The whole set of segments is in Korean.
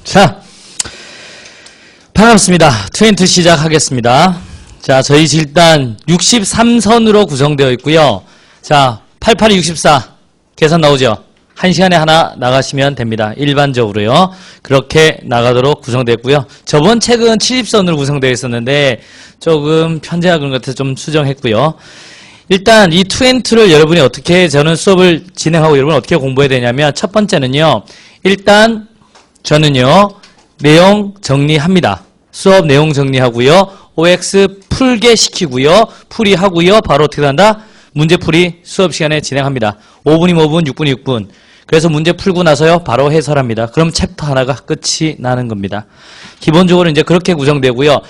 자, 반갑습니다. 트렌트 시작하겠습니다. 자, 저희 일단 63선으로 구성되어 있고요. 자, 8864 계산 나오죠? 1시간에 하나 나가시면 됩니다. 일반적으로요. 그렇게 나가도록 구성되어 있고요. 저번 책은 70선으로 구성되어 있었는데 조금 편제하 그런 것 같아서 좀 수정했고요. 일단 이 트렌트를 여러분이 어떻게, 저는 수업을 진행하고 여러분 어떻게 공부해야 되냐면, 첫 번째는요, 일단 저는요 내용 정리합니다. 수업 내용 정리하고요, OX 풀게 시키고요, 풀이하고요, 바로 어떻게 한다? 문제풀이 수업 시간에 진행합니다. 5분이면 5분, 6분이 6분. 그래서 문제 풀고 나서요 바로 해설합니다. 그럼 챕터 하나가 끝이 나는 겁니다. 기본적으로 이제 그렇게 구성되고요.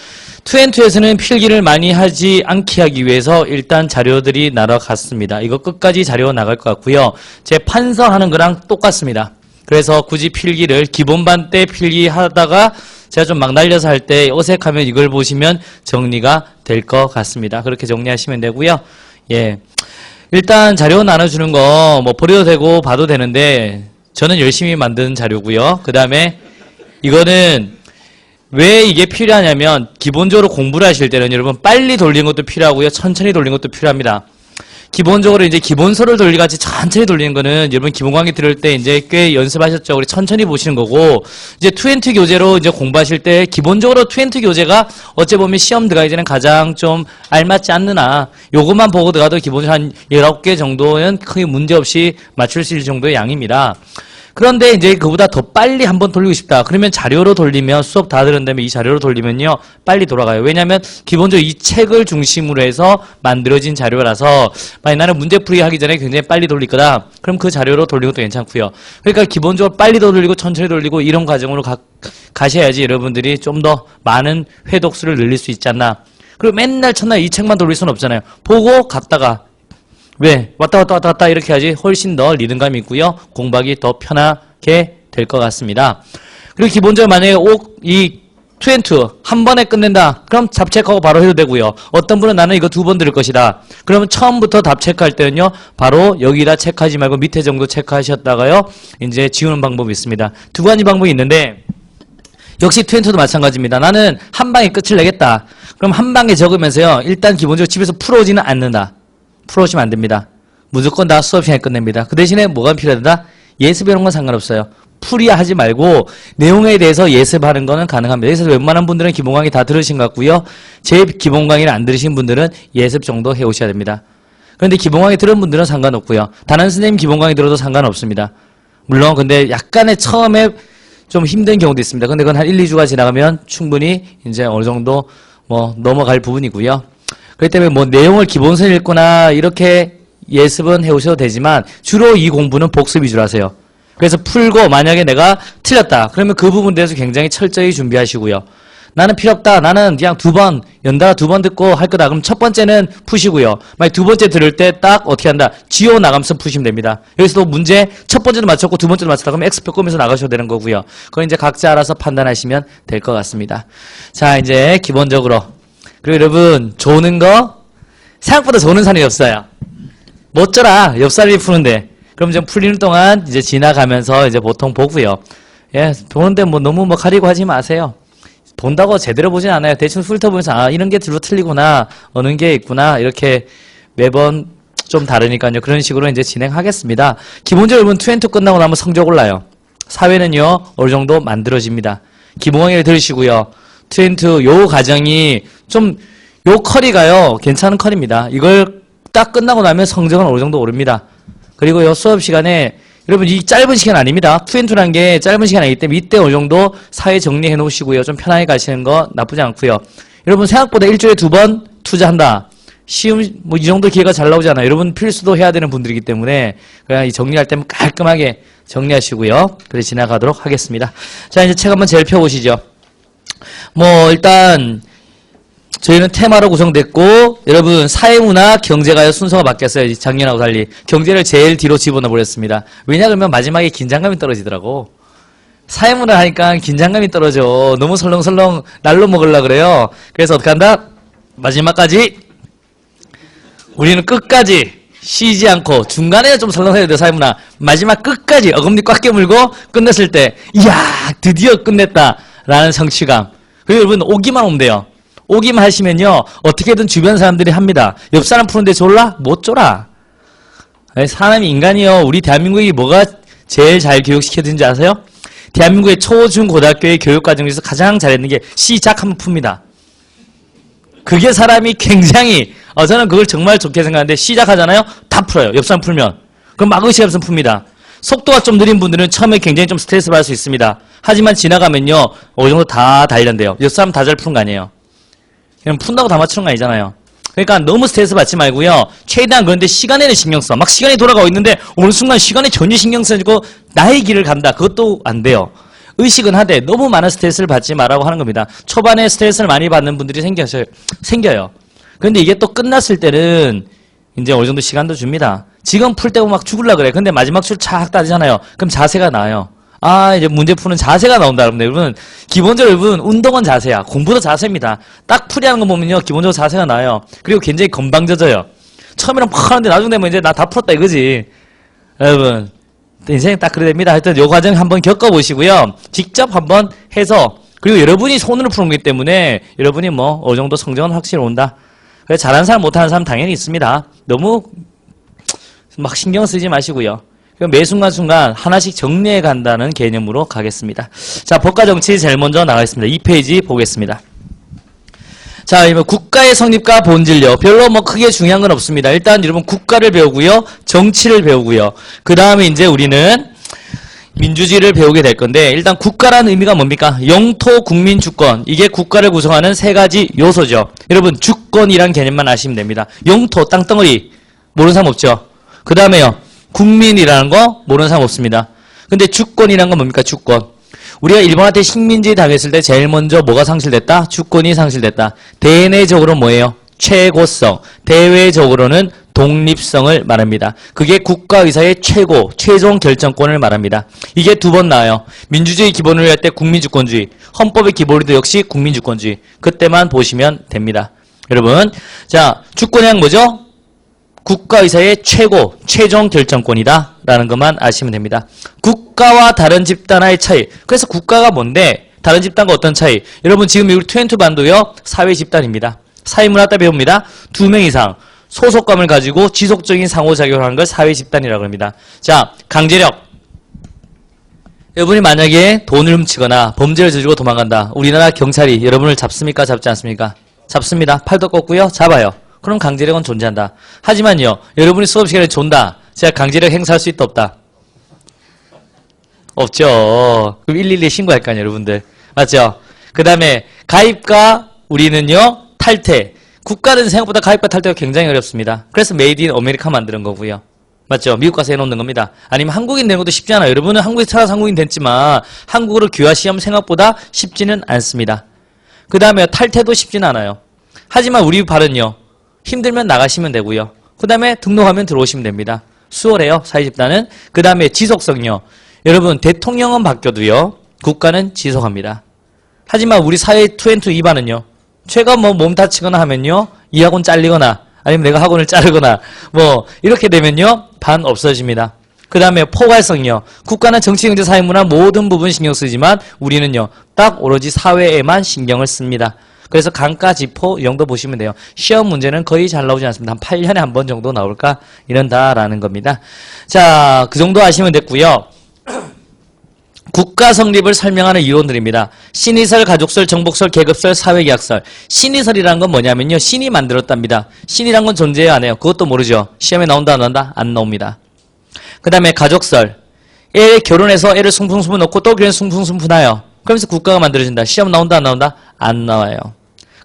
투앤투에서는 필기를 많이 하지 않게 하기 위해서 일단 자료들이 날아갔습니다. 이거 끝까지 자료 나갈 것 같고요. 제 판서하는 거랑 똑같습니다. 그래서 굳이 필기를 기본반 때 필기하다가 제가 좀 막 날려서 할 때 어색하면 이걸 보시면 정리가 될 것 같습니다. 그렇게 정리하시면 되고요. 예. 일단 자료 나눠주는 거 뭐 버려도 되고 봐도 되는데 저는 열심히 만든 자료고요. 그 다음에 이거는 왜 이게 필요하냐면, 기본적으로 공부를 하실 때는 여러분 빨리 돌리는 것도 필요하고요, 천천히 돌리는 것도 필요합니다. 기본적으로 이제 기본서를 돌리고 같이 천천히 돌리는 거는 여러분 기본 강의 들을 때 이제 꽤 연습하셨죠. 우리 천천히 보시는 거고, 이제 투엔투 교재로 이제 공부하실 때 기본적으로 투엔투 교재가 어째 보면 시험 들어가기 전에 가장 좀 알맞지 않느나 요것만 보고 들어가도 기본적으로 한 19개 정도는 크게 문제없이 맞출 수 있을 정도의 양입니다. 그런데 이제 그보다 더 빨리 한번 돌리고 싶다. 그러면 자료로 돌리면, 수업 다 들은 다음에 이 자료로 돌리면요 빨리 돌아가요. 왜냐하면 기본적으로 이 책을 중심으로 해서 만들어진 자료라서, 만약 나는 문제풀이 하기 전에 굉장히 빨리 돌릴 거다. 그럼 그 자료로 돌리는 것도 괜찮고요. 그러니까 기본적으로 빨리 돌리고 천천히 돌리고 이런 과정으로 가셔야지 여러분들이 좀 더 많은 회독수를 늘릴 수 있지 않나. 그리고 맨날 첫날 이 책만 돌릴 수는 없잖아요. 보고 갔다가 왜? 왔다 이렇게 하지 훨씬 더 리듬감이 있고요. 공부하기 더 편하게 될 것 같습니다. 그리고 기본적으로 만약에 이 투앤투 한 번에 끝낸다. 그럼 답 체크하고 바로 해도 되고요. 어떤 분은 나는 이거 2번 들을 것이다. 그러면 처음부터 답 체크할 때는요, 바로 여기다 체크하지 말고 밑에 정도 체크하셨다가요, 이제 지우는 방법이 있습니다. 두 가지 방법이 있는데, 역시 투앤투도 마찬가지입니다. 나는 한 방에 끝을 내겠다. 그럼 한 방에 적으면서요, 일단 기본적으로 집에서 풀어오지는 않는다. 풀어오시면 안 됩니다. 무조건 다 수업 시간에 끝냅니다. 그 대신에 뭐가 필요하다? 예습이런 건 상관없어요. 풀이하지 말고 내용에 대해서 예습하는 거는 가능합니다. 그래서 웬만한 분들은 기본 강의 다 들으신 것 같고요. 제 기본 강의를 안 들으신 분들은 예습 정도 해오셔야 됩니다. 그런데 기본 강의 들은 분들은 상관없고요. 다른 선생님 기본 강의 들어도 상관없습니다. 물론 근데 약간의 처음에 좀 힘든 경우도 있습니다. 근데 그건 한 1, 2주가 지나가면 충분히 이제 어느 정도 뭐 넘어갈 부분이고요. 그렇기 때문에 뭐 내용을 기본서 읽거나 이렇게 예습은 해오셔도 되지만, 주로 이 공부는 복습 위주로 하세요. 그래서 풀고 만약에 내가 틀렸다. 그러면 그 부분에 대해서 굉장히 철저히 준비하시고요. 나는 필요 없다. 나는 그냥 연달아 2번 듣고 할 거다. 그럼 첫 번째는 푸시고요. 만약 두 번째 들을 때 딱 어떻게 한다? 지워 나가면서 푸시면 됩니다. 여기서도 문제 첫 번째도 맞췄고 두 번째도 맞췄다. 그럼 X표 끄면서 나가셔도 되는 거고요. 그건 이제 각자 알아서 판단하시면 될 것 같습니다. 자, 이제 기본적으로. 그리고 여러분, 조는 거 생각보다 조는 사람이 없어요. 뭐 어쩌라, 옆사람이 푸는데. 그럼 좀 풀리는 동안 이제 지나가면서 이제 보통 보고요. 예, 보는데 뭐 너무 뭐 가리고 하지 마세요. 본다고 제대로 보진 않아요. 대충 훑어보면서 아, 이런 게 들로 틀리구나, 어느 게 있구나, 이렇게 매번 좀 다르니까요. 그런 식으로 이제 진행하겠습니다. 기본적으로 여러분 투앤투 끝나고 나면 성적 올라요. 사회는요 어느 정도 만들어집니다. 기본 강의를 들으시고요. 투앤투 요 과정이 좀, 요 커리가요 괜찮은 커리입니다. 이걸 딱 끝나고 나면 성적은 어느 정도 오릅니다. 그리고 요 수업 시간에 여러분 이 짧은 시간 아닙니다. 투앤투라는 게 짧은 시간 아니기 때문에 이때 어느 정도 사회 정리해 놓으시고요. 좀 편하게 가시는 거 나쁘지 않고요. 여러분 생각보다 일주일에 2번 투자한다. 시험 뭐 이 정도 기회가 잘 나오잖아요. 여러분 필수도 해야 되는 분들이기 때문에 그냥 이 정리할 때면 깔끔하게 정리하시고요. 그래 지나가도록 하겠습니다. 자, 이제 책 한번 제일 펴보시죠. 뭐 일단 저희는 테마로 구성됐고, 여러분 사회문화, 경제가요 순서가 바뀌었어요. 작년하고 달리 경제를 제일 뒤로 집어넣어 버렸습니다. 왜냐 그러면 마지막에 긴장감이 떨어지더라고. 사회문화 하니까 긴장감이 떨어져. 너무 설렁설렁 날로 먹으려고 그래요. 그래서 어떻게 한다? 마지막까지 우리는 끝까지 쉬지 않고 중간에 좀 설렁해야 돼요. 사회문화. 마지막 끝까지 어금니 꽉 깨물고 끝냈을 때 이야 드디어 끝냈다라는 성취감. 그리고 여러분 오기만 오면 돼요. 오기만 하시면요 어떻게든 주변 사람들이 합니다. 옆 사람 푸는데 졸라? 못 졸아. 사람이 인간이요. 우리 대한민국이 뭐가 제일 잘 교육시켜주는지 아세요? 대한민국의 초, 중, 고등학교의 교육과정에서 가장 잘했는 게 시작하면 풉니다. 그게 사람이 굉장히 저는 그걸 정말 좋게 생각하는데 시작하잖아요? 다 풀어요. 옆 사람 풀면. 그럼 막으시면서 풉니다. 속도가 좀 느린 분들은 처음에 굉장히 좀 스트레스 받을 수 있습니다. 하지만 지나가면요 어느 정도 다 단련돼요. 옆 사람 다 잘 푸는 거 아니에요. 그냥 푼다고 다 맞추는 거 아니잖아요. 그러니까 너무 스트레스 받지 말고요. 최대한 그런데 시간에는 신경 써. 막 시간이 돌아가고 있는데 어느 순간 시간에 전혀 신경 써가지고 나의 길을 간다. 그것도 안 돼요. 의식은 하되 너무 많은 스트레스를 받지 말라고 하는 겁니다. 초반에 스트레스를 많이 받는 분들이 생겨요. 그런데 이게 또 끝났을 때는 이제 어느 정도 시간도 줍니다. 지금 풀 때고 막 죽으려 그래. 근데 마지막 줄 착 따지잖아요. 그럼 자세가 나아요. 이제 문제 푸는 자세가 나온다. 여러분, 기본적으로 여러분, 운동은 자세야. 공부도 자세입니다. 딱 풀이하는 거 보면요, 기본적으로 자세가 나아요. 그리고 굉장히 건방져져요. 처음에는 막 하는데 나중 되면 이제 나 다 풀었다 이거지. 여러분, 인생 딱 그래 됩니다. 하여튼 요 과정 한번 겪어보시고요. 직접 한번 해서, 그리고 여러분이 손으로 푸는 거기 때문에 여러분이 뭐, 어느 정도 성적은 확실히 온다. 그래서 잘하는 사람, 못하는 사람 당연히 있습니다. 너무 막 신경 쓰지 마시고요. 매 순간순간 하나씩 정리해 간다는 개념으로 가겠습니다. 자, 법과 정치 제일 먼저 나가겠습니다. 2페이지 보겠습니다. 자, 이번 국가의 성립과 본질요. 별로 뭐 크게 중요한 건 없습니다. 일단 여러분 국가를 배우고요. 정치를 배우고요. 그 다음에 이제 우리는 민주주의를 배우게 될 건데, 일단 국가라는 의미가 뭡니까? 영토, 국민, 주권. 이게 국가를 구성하는 세 가지 요소죠. 여러분 주권이란 개념만 아시면 됩니다. 영토, 땅덩어리. 모르는 사람 없죠? 그 다음에요. 국민이라는 거 모르는 사람 없습니다. 근데 주권이라는 건 뭡니까? 주권. 우리가 일본한테 식민지 당했을 때 제일 먼저 뭐가 상실됐다? 주권이 상실됐다. 대내적으로 뭐예요? 최고성. 대외적으로는 독립성을 말합니다. 그게 국가의사의 최종 결정권을 말합니다. 이게 두 번 나와요. 민주주의 기본을 할 때 국민주권주의, 헌법의 기본으로도 역시 국민주권주의. 그때만 보시면 됩니다. 여러분, 자, 주권이란 뭐죠? 국가의사의 최종 결정권이다 라는 것만 아시면 됩니다. 국가와 다른 집단의 차이. 그래서 국가가 뭔데 다른 집단과 어떤 차이? 여러분 지금 우리 2&2 반도요 사회 집단입니다. 사회문화 때 배웁니다. 2명 이상 소속감을 가지고 지속적인 상호작용을 하는 걸 사회 집단이라고 합니다. 자, 강제력. 여러분이 만약에 돈을 훔치거나 범죄를 저지르고 도망간다. 우리나라 경찰이 여러분을 잡습니까? 잡지 않습니까? 잡습니다. 팔도 꺾고요. 잡아요. 그럼 강제력은 존재한다. 하지만요, 여러분이 수업 시간에 존다. 제가 강제력 행사할 수 있다 없다? 없죠. 그럼 112에 신고할 거 아니에요, 여러분들. 맞죠? 그 다음에 가입과 우리는요, 탈퇴. 국가는 생각보다 가입과 탈퇴가 굉장히 어렵습니다. 그래서 메이드 인 아메리카 만드는 거고요. 맞죠? 미국 가서 해놓는 겁니다. 아니면 한국인 되는 것도 쉽지 않아요. 여러분은 한국에 살아서 한국인 됐지만 한국으로 귀화 시험 생각보다 쉽지는 않습니다. 그 다음에 탈퇴도 쉽지는 않아요. 하지만 우리 발은요, 힘들면 나가시면 되고요. 그 다음에 등록하면 들어오시면 됩니다. 수월해요, 사회집단은. 그 다음에 지속성요. 여러분, 대통령은 바뀌어도요, 국가는 지속합니다. 하지만 우리 사회 2&2 2반은요, 최가 뭐 몸 다치거나 하면요, 이 학원 잘리거나, 아니면 내가 학원을 자르거나, 뭐, 이렇게 되면요, 반 없어집니다. 그 다음에 포괄성이요. 국가는 정치, 경제, 사회, 문화 모든 부분 신경 쓰지만 우리는요, 딱 오로지 사회에만 신경을 씁니다. 그래서 강가, 지포 이 정도 보시면 돼요. 시험 문제는 거의 잘 나오지 않습니다. 한 8년에 한 번 정도 나올까? 이런다라는 겁니다. 자, 그 정도 아시면 됐고요. 국가 성립을 설명하는 이론들입니다. 신의설, 가족설, 정복설, 계급설, 사회계약설. 신의설이라는 건 뭐냐면요, 신이 만들었답니다. 신이란 건 존재 안 해요. 그것도 모르죠. 시험에 나온다 안 나온다? 안 나옵니다. 그 다음에 가족설. 애 결혼해서 애를 숭풍숭풍 놓고 또 결혼 숭풍숭풍 나요. 그러면서 국가가 만들어진다. 시험 나온다 안 나온다? 안 나와요.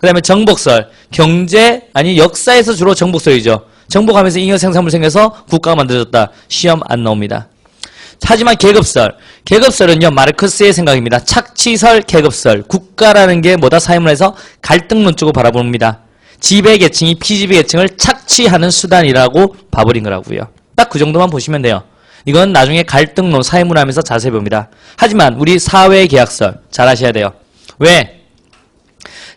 그 다음에 정복설. 경제, 아니 역사에서 주로 정복설이죠. 정복하면서 잉여 생산물 생겨서 국가가 만들어졌다. 시험 안 나옵니다. 하지만 계급설. 계급설은요, 마르크스의 생각입니다. 착취설, 계급설. 국가라는 게 뭐다? 사회문화에서 갈등론적으로 바라봅니다. 지배계층이 피지배계층을 착취하는 수단이라고 봐버린 거라고요. 딱 그 정도만 보시면 돼요. 이건 나중에 갈등론, 사회문화하면서 자세히 봅니다. 하지만 우리 사회계약설 잘 아셔야 돼요. 왜?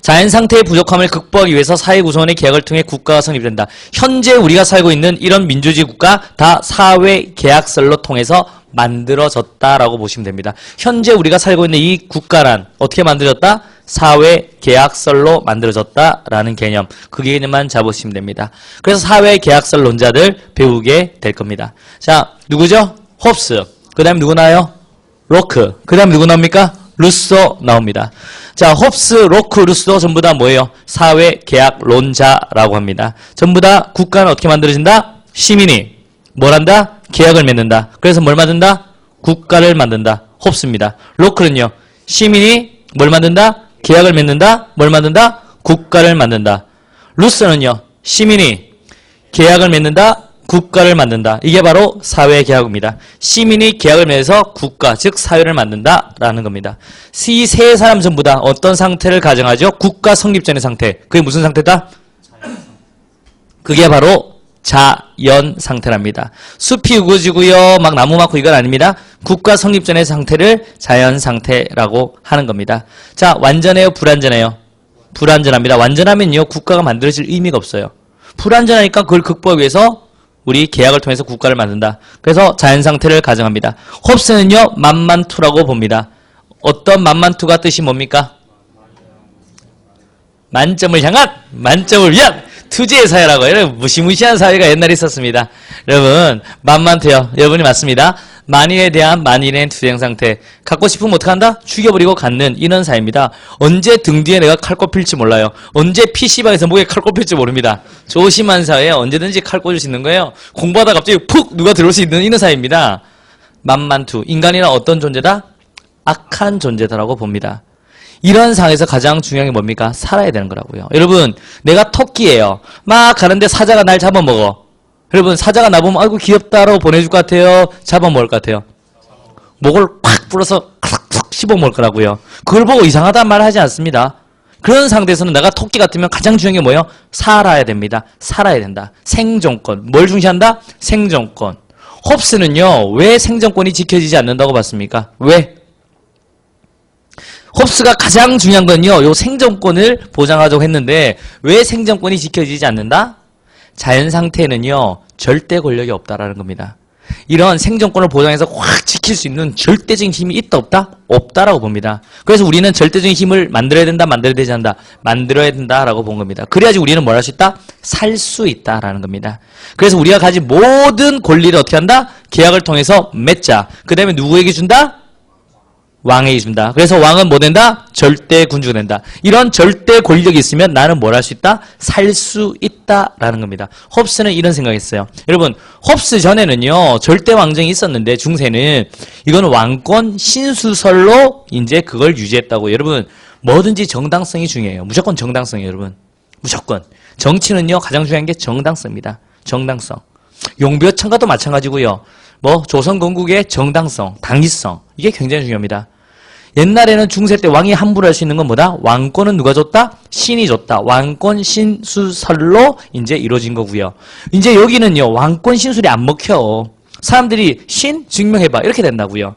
자연 상태의 부족함을 극복하기 위해서 사회 구성원의 계약을 통해 국가가 성립된다. 현재 우리가 살고 있는 이런 민주주의 국가 다 사회 계약설로 통해서 만들어졌다라고 보시면 됩니다. 현재 우리가 살고 있는 이 국가란 어떻게 만들어졌다? 사회 계약설로 만들어졌다라는 개념. 그 개념만 잡으시면 됩니다. 그래서 사회 계약설론자들 배우게 될 겁니다. 자, 누구죠? 홉스. 그 다음에 누구 나와요? 로크. 그 다음에 누구 나옵니까? 루소 나옵니다. 자, 홉스, 로크, 루소 전부 다 뭐예요? 사회 계약론자라고 합니다. 전부 다 국가는 어떻게 만들어진다? 시민이 뭘 한다? 계약을 맺는다. 그래서 뭘 만든다? 국가를 만든다. 홉스입니다. 로크는요, 시민이 뭘 만든다? 계약을 맺는다. 뭘 만든다? 국가를 만든다. 루소는요, 시민이 계약을 맺는다. 국가를 만든다. 이게 바로 사회계약입니다. 시민이 계약을 맺어서 국가, 즉 사회를 만든다라는 겁니다. 이 세 사람 전부 다 어떤 상태를 가정하죠? 국가 성립 전의 상태. 그게 무슨 상태다? 그게 바로 자연 상태랍니다. 숲이 우거지고요, 막 나무 많고 이건 아닙니다. 국가 성립 전의 상태를 자연 상태라고 하는 겁니다. 자, 완전해요? 불완전해요? 불완전합니다. 완전하면요, 국가가 만들어질 의미가 없어요. 불완전하니까 그걸 극복하기 위해서 우리 계약을 통해서 국가를 만든다. 그래서 자연 상태를 가정합니다. 홉스는요, 만만투라고 봅니다. 어떤 만만투가 뜻이 뭡니까? 만점을 향한, 만점을 위한 투지의 사회라고. 여러분, 무시무시한 사회가 옛날에 있었습니다. 여러분, 만만투요. 여러분이 맞습니다. 만인에 대한 만인의 투쟁 상태. 갖고 싶으면 어떡한다? 죽여버리고 갖는 이런 사회입니다. 언제 등 뒤에 내가 칼 꼽힐지 몰라요. 언제 PC방에서 목에 칼 꼽힐지 모릅니다. 조심한 사회에 언제든지 칼 꽂을 수 있는 거예요. 공부하다 갑자기 푹 누가 들어올 수 있는 이런 사회입니다. 만만투. 인간이란 어떤 존재다? 악한 존재다라고 봅니다. 이런 상황에서 가장 중요한 게 뭡니까? 살아야 되는 거라고요. 여러분, 내가 토끼예요. 막 가는데 사자가 날 잡아먹어. 여러분, 사자가 나보면 아이고 귀엽다라고 보내줄 것 같아요? 잡아먹을 것 같아요? 목을 팍 불어서 콱콱 씹어먹을 거라고요. 그걸 보고 이상하다는 말을 하지 않습니다. 그런 상태에서는 내가 토끼 같으면 가장 중요한 게 뭐예요? 살아야 됩니다. 살아야 된다. 생존권. 뭘 중시한다? 생존권. 홉스는요, 왜 생존권이 지켜지지 않는다고 봤습니까? 왜? 홉스가 가장 중요한 건요, 요 생존권을 보장하자고 했는데 왜 생존권이 지켜지지 않는다? 자연 상태에는요, 절대 권력이 없다라는 겁니다. 이런 생존권을 보장해서 확 지킬 수 있는 절대적인 힘이 있다 없다? 없다라고 봅니다. 그래서 우리는 절대적인 힘을 만들어야 된다, 만들어야 되지 않는다? 만들어야 된다라고 본 겁니다. 그래야지 우리는 뭘 할 수 있다? 살 수 있다라는 겁니다. 그래서 우리가 가진 모든 권리를 어떻게 한다? 계약을 통해서 맺자. 그 다음에 누구에게 준다? 왕에게 준다. 그래서 왕은 뭐 된다? 절대 군주가 된다. 이런 절대 권력이 있으면 나는 뭘 할 수 있다? 살 수 있다라는 겁니다. 홉스는 이런 생각했어요. 여러분, 홉스 전에는요, 절대 왕정이 있었는데 중세는 이건 왕권 신수설로 이제 그걸 유지했다고. 여러분, 뭐든지 정당성이 중요해요. 무조건 정당성이에요, 여러분. 무조건. 정치는요, 가장 중요한 게 정당성입니다. 정당성. 용비어 청가도 마찬가지고요. 뭐 조선 건국의 정당성, 당위성, 이게 굉장히 중요합니다. 옛날에는 중세 때 왕이 함부로 할 수 있는 건 뭐다? 왕권은 누가 줬다? 신이 줬다. 왕권 신수설로 이제 이루어진 거고요. 이제 여기는요, 왕권 신술이 안 먹혀. 사람들이 신 증명해봐 이렇게 된다고요.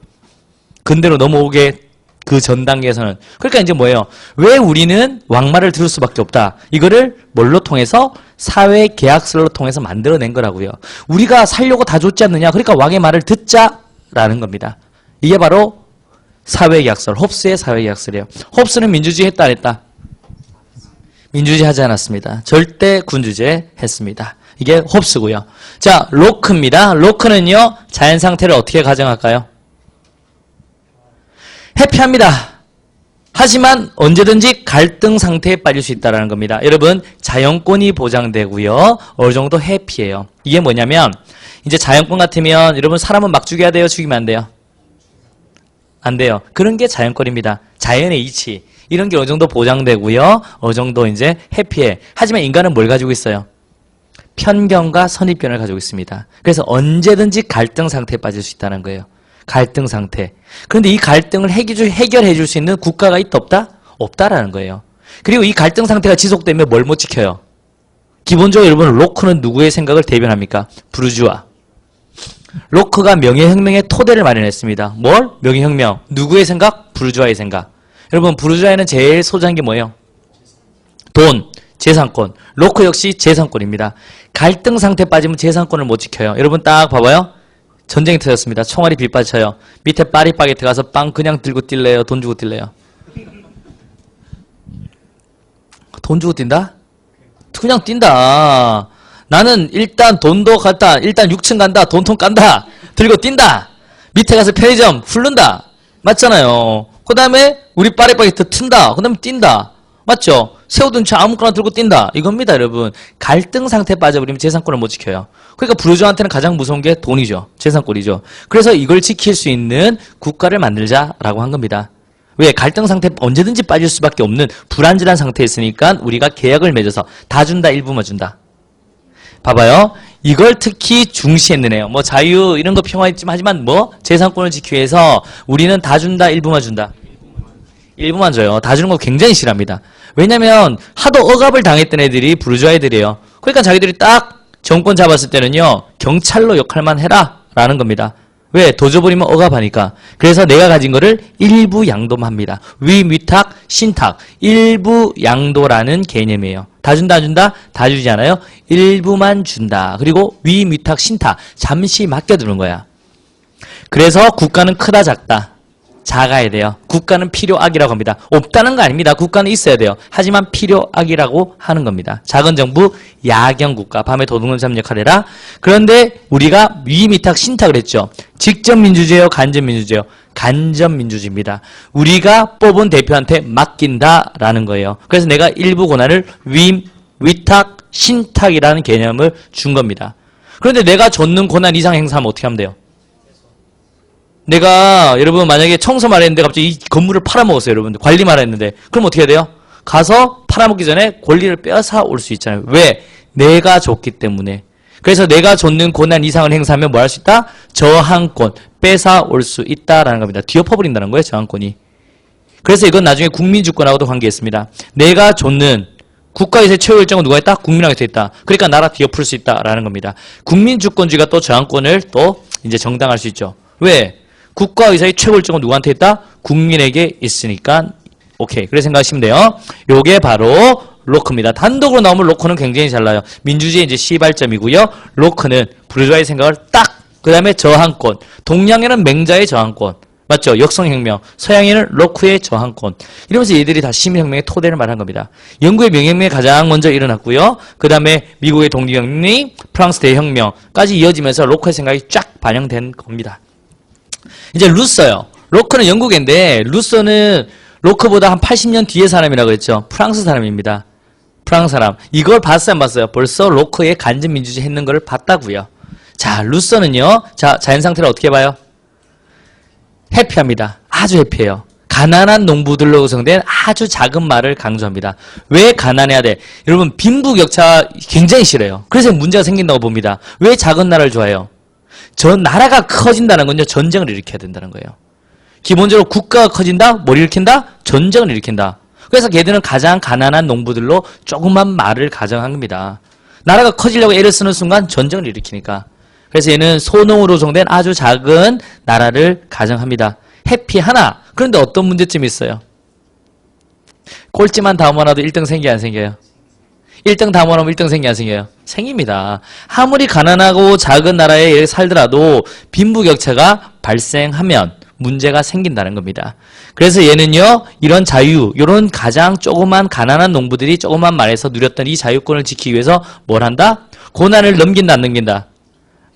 근대로 넘어오게 그 전 단계에서는. 그러니까 이제 뭐예요? 왜 우리는 왕말을 들을 수밖에 없다? 이거를 뭘로 통해서? 사회 계약설로 통해서 만들어낸 거라고요. 우리가 살려고 다 줬지 않느냐? 그러니까 왕의 말을 듣자라는 겁니다. 이게 바로 사회계약설, 홉스의 사회계약설이에요. 홉스는 민주주의 했다 안 했다? 민주주의 하지 않았습니다. 절대 군주제 했습니다. 이게 홉스고요. 자, 로크입니다. 로크는요, 자연 상태를 어떻게 가정할까요? 회피합니다. 하지만 언제든지 갈등 상태에 빠질 수 있다는 겁니다. 여러분, 자연권이 보장되고요. 어느 정도 회피해요. 이게 뭐냐면, 이제 자연권 같으면 여러분 사람은 막 죽여야 돼요? 죽이면 안 돼요? 안 돼요. 그런 게 자연권입니다. 자연의 이치. 이런 게 어느 정도 보장되고요. 어느 정도 이제 회피해. 하지만 인간은 뭘 가지고 있어요? 편견과 선입견을 가지고 있습니다. 그래서 언제든지 갈등 상태에 빠질 수 있다는 거예요. 갈등 상태. 그런데 이 갈등을 해결해 줄 수 있는 국가가 있다 없다? 없다라는 거예요. 그리고 이 갈등 상태가 지속되면 뭘 못 지켜요? 기본적으로 여러분, 로크는 누구의 생각을 대변합니까? 부르주아. 로크가 명예혁명의 토대를 마련했습니다. 뭘? 명예혁명. 누구의 생각? 부르주아의 생각. 여러분, 부르주아에는 제일 소중한 게 뭐예요? 돈, 재산권. 로커 역시 재산권입니다. 갈등 상태 빠지면 재산권을 못 지켜요. 여러분 딱 봐봐요. 전쟁이 터졌습니다. 총알이 빗받쳐요. 밑에 파리바게트 가서 빵 그냥 들고 뛸래요? 돈 주고 뛸래요? 돈 주고 뛴다? 그냥 뛴다. 나는 일단 돈도 갔다. 일단 6층 간다. 돈통 깐다. 들고 뛴다. 밑에 가서 편의점 훑는다. 맞잖아요. 그 다음에 우리 파리바게트 튼다. 그 다음에 뛴다. 맞죠? 세우던 차 아무거나 들고 뛴다. 이겁니다, 여러분. 갈등 상태에 빠져버리면 재산권을 못 지켜요. 그러니까 부르주아한테는 가장 무서운 게 돈이죠. 재산권이죠. 그래서 이걸 지킬 수 있는 국가를 만들자라고 한 겁니다. 왜? 갈등 상태에 언제든지 빠질 수밖에 없는 불안전한 상태에 있으니까 우리가 계약을 맺어서 다 준다, 일부만 준다. 봐봐요. 이걸 특히 중시했는 애요. 뭐 자유 이런 거 평화있지만 하지만 뭐 재산권을 지키기 위해서 우리는 다 준다, 일부만 준다. 일부만 줘요. 다 주는 거 굉장히 싫어합니다. 왜냐면 하도 억압을 당했던 애들이 부르주아 애들이에요. 그러니까 자기들이 딱 정권 잡았을 때는요. 경찰로 역할만 해라 라는 겁니다. 왜? 도져버리면 억압하니까. 그래서 내가 가진 거를 일부 양도합니다. 위탁, 신탁. 일부 양도라는 개념이에요. 다 준다, 안 준다? 다 주지 않아요? 일부만 준다. 그리고 위탁, 신탁. 잠시 맡겨두는 거야. 그래서 국가는 크다, 작다. 작아야 돼요. 국가는 필요악이라고 합니다. 없다는 거 아닙니다. 국가는 있어야 돼요. 하지만 필요악이라고 하는 겁니다. 작은 정부, 야경 국가, 밤에 도둑놈 잡는 역할을 해라. 그런데 우리가 위탁, 신탁을 했죠. 직접 민주주의요, 간접 민주주의요? 간접 민주주의입니다. 우리가 뽑은 대표한테 맡긴다라는 거예요. 그래서 내가 일부 권한을 위탁, 신탁이라는 개념을 준 겁니다. 그런데 내가 줬는 권한 이상 행사하면 어떻게 하면 돼요? 내가 여러분 만약에 청소 말했는데 갑자기 이 건물을 팔아먹었어요. 여러분들 관리 말했는데 그럼 어떻게 해야 돼요? 가서 팔아먹기 전에 권리를 빼앗아 올 수 있잖아요. 왜? 내가 줬기 때문에. 그래서 내가 줬는 권한 이상을 행사하면 뭐 할 수 있다? 저항권 뺏어 올 수 있다라는 겁니다. 뒤엎어버린다는 거예요. 저항권이. 그래서 이건 나중에 국민주권하고도 관계있습니다. 내가 줬는 국가에서의 최후 결정은 누가 했다? 국민에게 있다. 그러니까 나라 뒤엎을 수 있다라는 겁니다. 국민주권주의가 또 저항권을 또 이제 정당할 수 있죠. 왜? 국가의사의 최고 결정은 누구한테 있다? 국민에게 있으니까 오케이. 그래 생각하시면 돼요. 요게 바로 로크입니다. 단독으로 나오면 로크는 굉장히 잘 나요. 민주주의 이제 시발점이고요. 로크는 부르주아의 생각을 딱 그 다음에 저항권. 동양에는 맹자의 저항권. 맞죠? 역성혁명. 서양에는 로크의 저항권. 이러면서 얘들이 다 시민혁명의 토대를 말한 겁니다. 영국의 명혁명이 가장 먼저 일어났고요. 그 다음에 미국의 독립혁명이 프랑스 대혁명까지 이어지면서 로크의 생각이 쫙 반영된 겁니다. 이제 루서요. 로크는 영국인데 루서는 로크보다 한 80년 뒤의 사람이라고 했죠. 프랑스 사람입니다. 프랑스 사람. 이걸 봤어요, 안 봤어요? 벌써 로크의 간접민주주의 했는 걸 봤다고요. 자, 루서는요. 자, 자연 상태를 어떻게 봐요? 해피합니다. 아주 해피해요. 가난한 농부들로 구성된 아주 작은 말을 강조합니다. 왜 가난해야 돼? 여러분 빈부격차 굉장히 싫어요. 그래서 문제가 생긴다고 봅니다. 왜 작은 나라를 좋아해요? 저 나라가 커진다는 건요. 전쟁을 일으켜야 된다는 거예요. 기본적으로 국가가 커진다? 뭘 일으킨다? 전쟁을 일으킨다. 그래서 걔들은 가장 가난한 농부들로 조그만 말을 가정한 겁니다. 나라가 커지려고 애를 쓰는 순간 전쟁을 일으키니까. 그래서 얘는 소농으로 구성된 아주 작은 나라를 가정합니다. 해피하나 그런데 어떤 문제점이 있어요? 꼴찌만 다음만 하도 1등 생겨 안 생겨요? 1등 다음만 하면 1등 생겨 안 생겨요? 생깁니다. 아무리 가난하고 작은 나라에 살더라도 빈부격차가 발생하면 문제가 생긴다는 겁니다. 그래서 얘는요, 이런 자유, 이런 가장 조그만 가난한 농부들이 조그만 말에서 누렸던 이 자유권을 지키기 위해서 뭘 한다? 고난을 넘긴다, 안 넘긴다?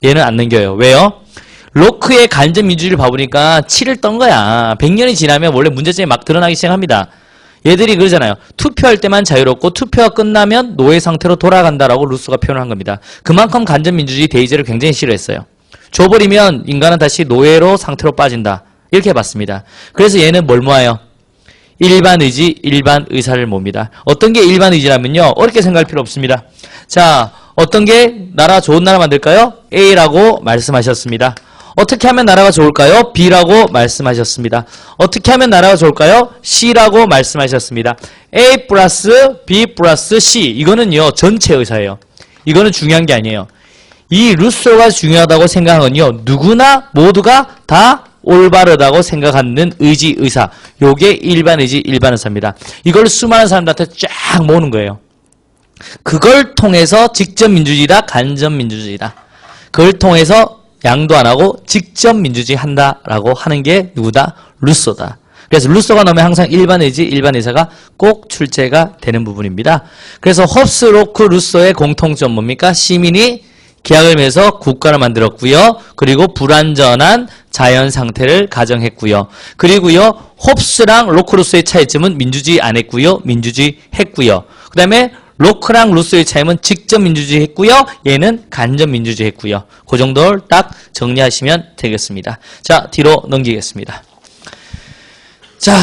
얘는 안 넘겨요. 왜요? 로크의 간접민주주의를 봐보니까 치를 떤 거야. 100년이 지나면 원래 문제점이 막 드러나기 시작합니다. 얘들이 그러잖아요. 투표할 때만 자유롭고 투표가 끝나면 노예 상태로 돌아간다라고 루소가 표현한 겁니다. 그만큼 간접민주주의 대의제를 굉장히 싫어했어요. 줘버리면 인간은 다시 노예로 상태로 빠진다. 이렇게 봤습니다. 그래서 얘는 뭘 모아요? 일반 의지, 일반 의사를 몹니다. 어떤 게 일반 의지라면요. 어렵게 생각할 필요 없습니다. 자, 어떤 게 나라 좋은 나라 만들까요? A라고 말씀하셨습니다. 어떻게 하면 나라가 좋을까요? B라고 말씀하셨습니다. 어떻게 하면 나라가 좋을까요? C라고 말씀하셨습니다. A 플러스 B 플러스 C. 이거는요, 전체 의사예요. 이거는 중요한 게 아니에요. 이 루소가 중요하다고 생각한 건요, 누구나 모두가 다 올바르다고 생각하는 의지, 의사. 요게 일반 의지, 일반 의사입니다. 이걸 수많은 사람들한테 쫙 모으는 거예요. 그걸 통해서 직접 민주주의다, 간접 민주주의다. 그걸 통해서 양도 안 하고 직접 민주주의 한다라고 하는 게 누구다? 루소다. 그래서 루소가 나오면 항상 일반 의지, 일반 의사가 꼭 출제가 되는 부분입니다. 그래서 홉스, 로크, 루소의 공통점 뭡니까? 시민이 계약을 맺어서 국가를 만들었고요. 그리고 불완전한 자연 상태를 가정했고요. 그리고요, 홉스랑 로크, 루소의 차이점은 민주주의 안 했고요. 민주주의 했고요. 그 다음에 로크랑 루소의 차이는 직접 민주주의 했고요. 얘는 간접 민주주의 했고요. 그 정도를 딱 정리하시면 되겠습니다. 자, 뒤로 넘기겠습니다. 자,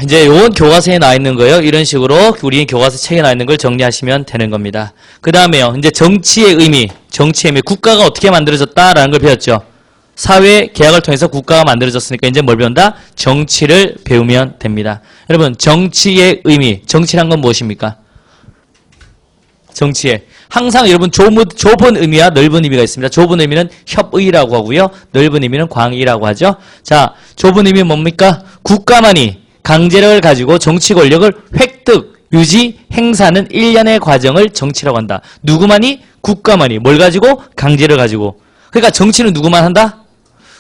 이제 요건 교과서에 나와 있는 거예요. 이런 식으로 우리 교과서 책에 나와 있는 걸 정리하시면 되는 겁니다. 그 다음에요, 이제 정치의 의미, 국가가 어떻게 만들어졌다라는 걸 배웠죠. 사회 계약을 통해서 국가가 만들어졌으니까 이제 뭘 배운다? 정치를 배우면 됩니다. 여러분, 정치의 의미, 정치란 건 무엇입니까? 정치에 항상 여러분 좁은 의미와 넓은 의미가 있습니다. 좁은 의미는 협의라고 하고요. 넓은 의미는 광의라고 하죠. 자, 좁은 의미는 뭡니까? 국가만이 강제력을 가지고 정치 권력을 획득, 유지, 행사하는 일련의 과정을 정치라고 한다. 누구만이? 국가만이. 뭘 가지고? 강제를 가지고. 그러니까 정치는 누구만 한다?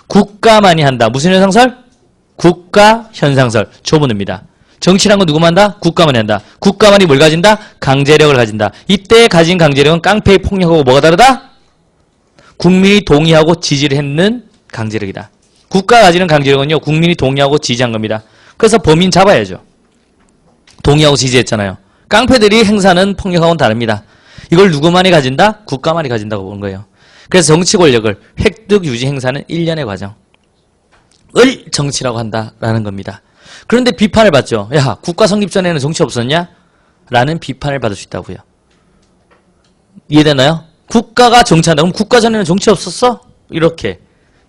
국가만이 한다. 무슨 현상설? 국가 현상설. 좁은 의미다. 정치란 건 누구만 한다? 국가만이 한다. 국가만이 뭘 가진다? 강제력을 가진다. 이때 가진 강제력은 깡패의 폭력하고 뭐가 다르다? 국민이 동의하고 지지를 했는 강제력이다. 국가가 가지는 강제력은요, 국민이 동의하고 지지한 겁니다. 그래서 범인 잡아야죠. 동의하고 지지했잖아요. 깡패들이 행사하는 폭력하고는 다릅니다. 이걸 누구만이 가진다? 국가만이 가진다고 보는 거예요. 그래서 정치 권력을 획득, 유지, 행사하는 일련의 과정을 정치라고 한다라는 겁니다. 그런데 비판을 받죠. 야, 국가 성립 전에는 정치 없었냐? 라는 비판을 받을 수 있다고요. 이해되나요? 국가가 정치한다. 그럼 국가 전에는 정치 없었어? 이렇게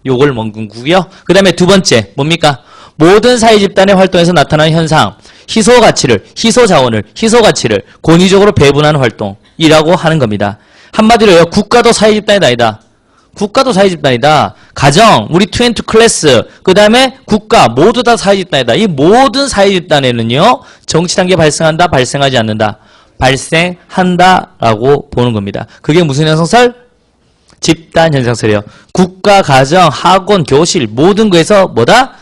요걸 머금고요. 그 다음에 두 번째 뭡니까? 모든 사회 집단의 활동에서 나타나는 현상, 희소 가치를, 희소 자원을, 희소 가치를 권위적으로 배분하는 활동이라고 하는 겁니다. 한마디로요, 국가도 사회 집단이 아니다. 국가도 사회 집단이다. 가정, 우리 20 클래스, 그 다음에 국가 모두 다 사회 집단이다. 이 모든 사회 집단에는요, 정치란 게 발생한다, 발생하지 않는다. 발생한다라고 보는 겁니다. 그게 무슨 현상설? 집단 현상설이에요. 국가, 가정, 학원, 교실 모든 거에서 뭐다?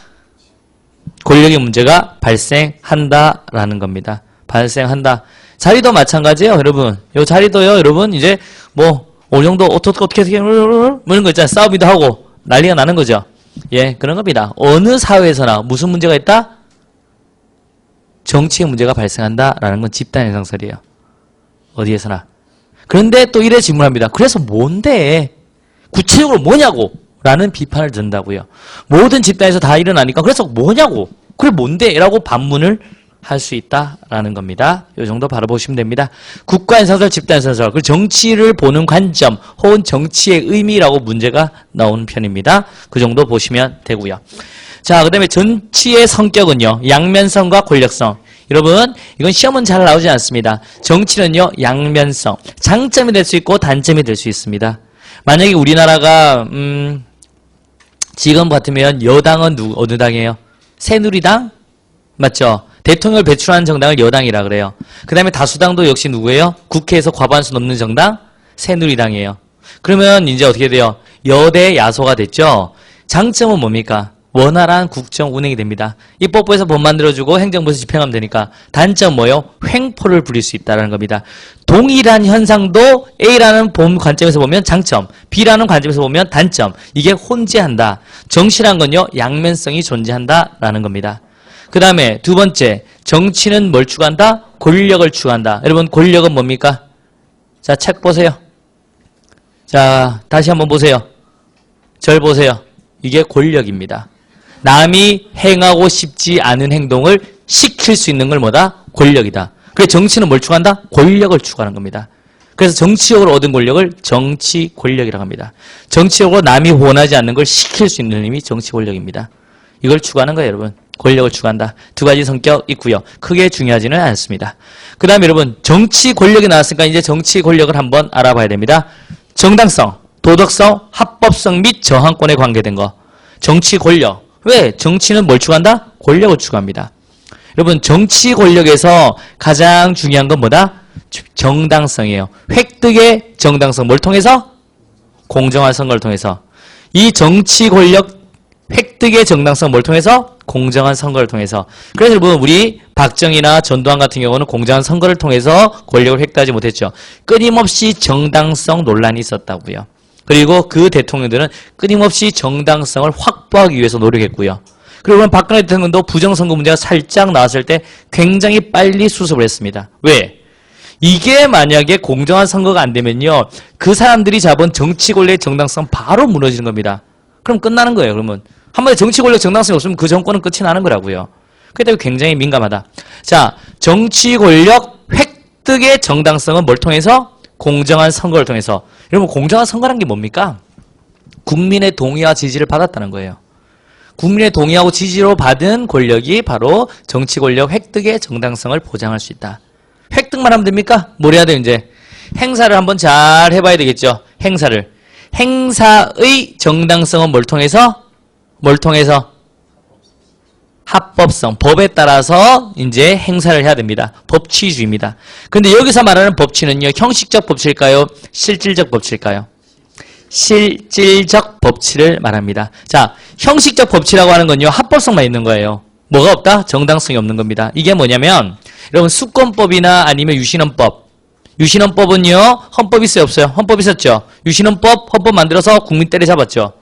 권력의 문제가 발생한다라는 겁니다. 발생한다. 자리도 마찬가지예요, 여러분. 요 자리도요, 여러분 이제 뭐 어느 정도 어떻게 뭐 이런 거 있잖아요. 싸우기도 하고 난리가 나는 거죠. 예, 그런 겁니다. 어느 사회에서나 무슨 문제가 있다? 정치의 문제가 발생한다라는 건 집단 현상설이에요. 어디에서나. 그런데 또 이래 질문합니다. 그래서 뭔데? 구체적으로 뭐냐고? 라는 비판을 든다고요. 모든 집단에서 다 일어나니까 그래서 뭐냐고? 그래 뭔데? 라고 반문을 할 수 있다라는 겁니다. 이 정도 바라보시면 됩니다. 국가 현상설, 집단 현상설, 그리고 정치를 보는 관점 혹은 정치의 의미라고 문제가 나오는 편입니다. 그 정도 보시면 되고요. 자, 그 다음에 정치의 성격은요, 양면성과 권력성. 여러분, 이건 시험은 잘 나오지 않습니다. 정치는요, 양면성. 장점이 될 수 있고 단점이 될 수 있습니다. 만약에 우리나라가 지금 같으면 여당은 어느 당이에요? 새누리당? 맞죠? 대통령을 배출하는 정당을 여당이라 그래요. 그 다음에 다수당도 역시 누구예요? 국회에서 과반수 넘는 정당? 새누리당이에요. 그러면 이제 어떻게 돼요? 여대 야소가 됐죠? 장점은 뭡니까? 원활한 국정 운행이 됩니다. 입법부에서 법 만들어주고 행정부에서 집행하면 되니까. 단점 뭐예요? 횡포를 부릴 수 있다는 겁니다. 동일한 현상도 A라는 관점에서 보면 장점, B라는 관점에서 보면 단점. 이게 혼재한다. 정치란 건요, 양면성이 존재한다라는 겁니다. 그 다음에 두 번째, 정치는 뭘 추구한다? 권력을 추구한다. 여러분, 권력은 뭡니까? 자, 책 보세요. 자, 다시 한번 보세요. 절 보세요. 이게 권력입니다. 남이 행하고 싶지 않은 행동을 시킬 수 있는 걸 뭐다? 권력이다. 그래서 정치는 뭘 추구한다? 권력을 추구하는 겁니다. 그래서 정치적으로 얻은 권력을 정치 권력이라고 합니다. 정치적으로 남이 원하지 않는 걸 시킬 수 있는 힘이 정치 권력입니다. 이걸 추구하는 거예요, 여러분. 권력을 추구한다. 두 가지 성격 있고요. 크게 중요하지는 않습니다. 그 다음에 여러분, 정치 권력이 나왔으니까 이제 정치 권력을 한번 알아봐야 됩니다. 정당성, 도덕성, 합법성 및 저항권에 관계된 거. 정치 권력. 왜? 정치는 뭘 추구한다? 권력을 추구합니다. 여러분 정치 권력에서 가장 중요한 건 뭐다? 정당성이에요. 획득의 정당성. 뭘 통해서? 공정한 선거를 통해서. 이 정치 권력 획득의 정당성 뭘 통해서? 공정한 선거를 통해서. 그래서 여러분 우리 박정희나 전두환 같은 경우는 공정한 선거를 통해서 권력을 획득하지 못했죠. 끊임없이 정당성 논란이 있었다고요. 그리고 그 대통령들은 끊임없이 정당성을 확보하기 위해서 노력했고요. 그리고 박근혜 대통령도 부정선거 문제가 살짝 나왔을 때 굉장히 빨리 수습을 했습니다. 왜? 이게 만약에 공정한 선거가 안 되면요. 그 사람들이 잡은 정치 권력의 정당성 바로 무너지는 겁니다. 그럼 끝나는 거예요. 그러면 한번에 정치 권력 정당성이 없으면 그 정권은 끝이 나는 거라고요. 그렇기 때문에 굉장히 민감하다. 자, 정치 권력 획득의 정당성은 뭘 통해서? 공정한 선거를 통해서. 여러분 공정한 선거란 게 뭡니까? 국민의 동의와 지지를 받았다는 거예요. 국민의 동의하고 지지로 받은 권력이 바로 정치 권력 획득의 정당성을 보장할 수 있다. 획득만 하면 됩니까? 뭘 해야 돼요 이제? 행사를 한번 잘 해봐야 되겠죠. 행사를. 행사의 정당성은 뭘 통해서? 뭘 통해서? 합법성. 법에 따라서 이제 행사를 해야 됩니다. 법치주의입니다. 근데 여기서 말하는 법치는요. 형식적 법치일까요? 실질적 법치일까요? 실질적 법치를 말합니다. 자, 형식적 법치라고 하는 건요. 합법성만 있는 거예요. 뭐가 없다? 정당성이 없는 겁니다. 이게 뭐냐면 여러분 수권법이나 아니면 유신헌법. 유신헌법은요. 헌법 있어요? 없어요? 헌법 있었죠? 유신헌법, 헌법 만들어서 국민 때려잡았죠.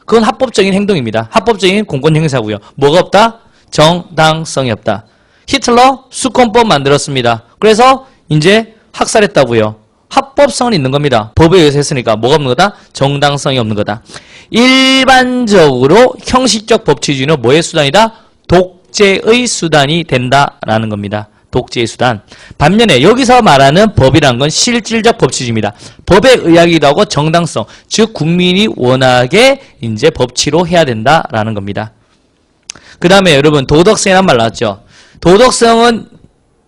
그건 합법적인 행동입니다. 합법적인 공권 행사고요. 뭐가 없다? 정당성이 없다. 히틀러 수권법 만들었습니다. 그래서 이제 학살했다고요. 합법성은 있는 겁니다. 법에 의해서 했으니까 뭐가 없는 거다? 정당성이 없는 거다. 일반적으로 형식적 법치주의는 뭐의 수단이다? 독재의 수단이 된다라는 겁니다. 독재의 수단. 반면에 여기서 말하는 법이란 건 실질적 법치주의입니다. 법에 의하기도 하고 정당성, 즉 국민이 원하게 이제 법치로 해야 된다라는 겁니다. 그 다음에 여러분 도덕성이란 말 나왔죠. 도덕성은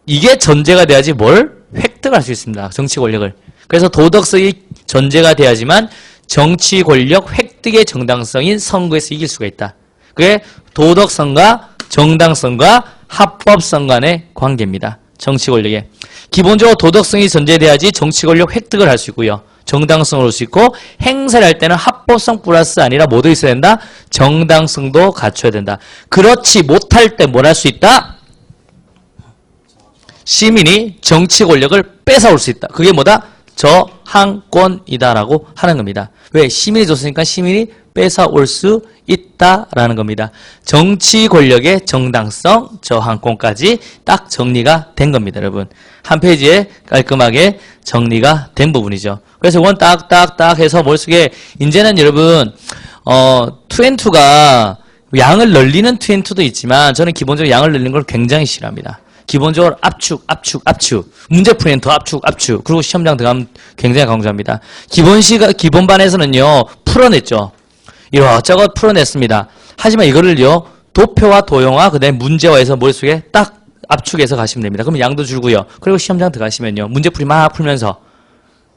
이게 전제가 돼야지 뭘? 획득할 수 있습니다. 정치 권력을. 그래서 도덕성이 전제가 돼야지만 정치 권력 획득의 정당성인 선거에서 이길 수가 있다. 그게 도덕성과 정당성과 합법성 간의 관계입니다. 정치 권력에. 기본적으로 도덕성이 전제돼야지 정치 권력 획득을 할 수 있고요. 정당성을 올 수 있고 행사를 할 때는 합법성 플러스 아니라 뭐도 있어야 된다? 정당성도 갖춰야 된다. 그렇지 못할 때 뭘 할 수 있다? 시민이 정치 권력을 뺏어올 수 있다. 그게 뭐다? 저항권이다라고 하는 겁니다. 왜? 시민이 줬으니까 시민이 뺏어올 수 있다라는 겁니다. 정치 권력의 정당성, 저항권까지 딱 정리가 된 겁니다, 여러분. 한 페이지에 깔끔하게 정리가 된 부분이죠. 그래서 이건 딱딱딱 해서 머릿속에 이제는 여러분 2&2가 양을 늘리는 2&2도 있지만 저는 기본적으로 양을 늘리는 걸 굉장히 싫어합니다. 기본적으로 압축. 문제 풀이는 더 압축. 그리고 시험장 들어가면 굉장히 강조합니다. 기본반에서는요, 풀어냈죠. 이것저것 풀어냈습니다. 하지만 이거를요, 도표와 도형화, 그 다음에 문제화해서 머릿속에 딱 압축해서 가시면 됩니다. 그러면 양도 줄고요. 그리고 시험장 들어가시면요, 문제풀이 막 풀면서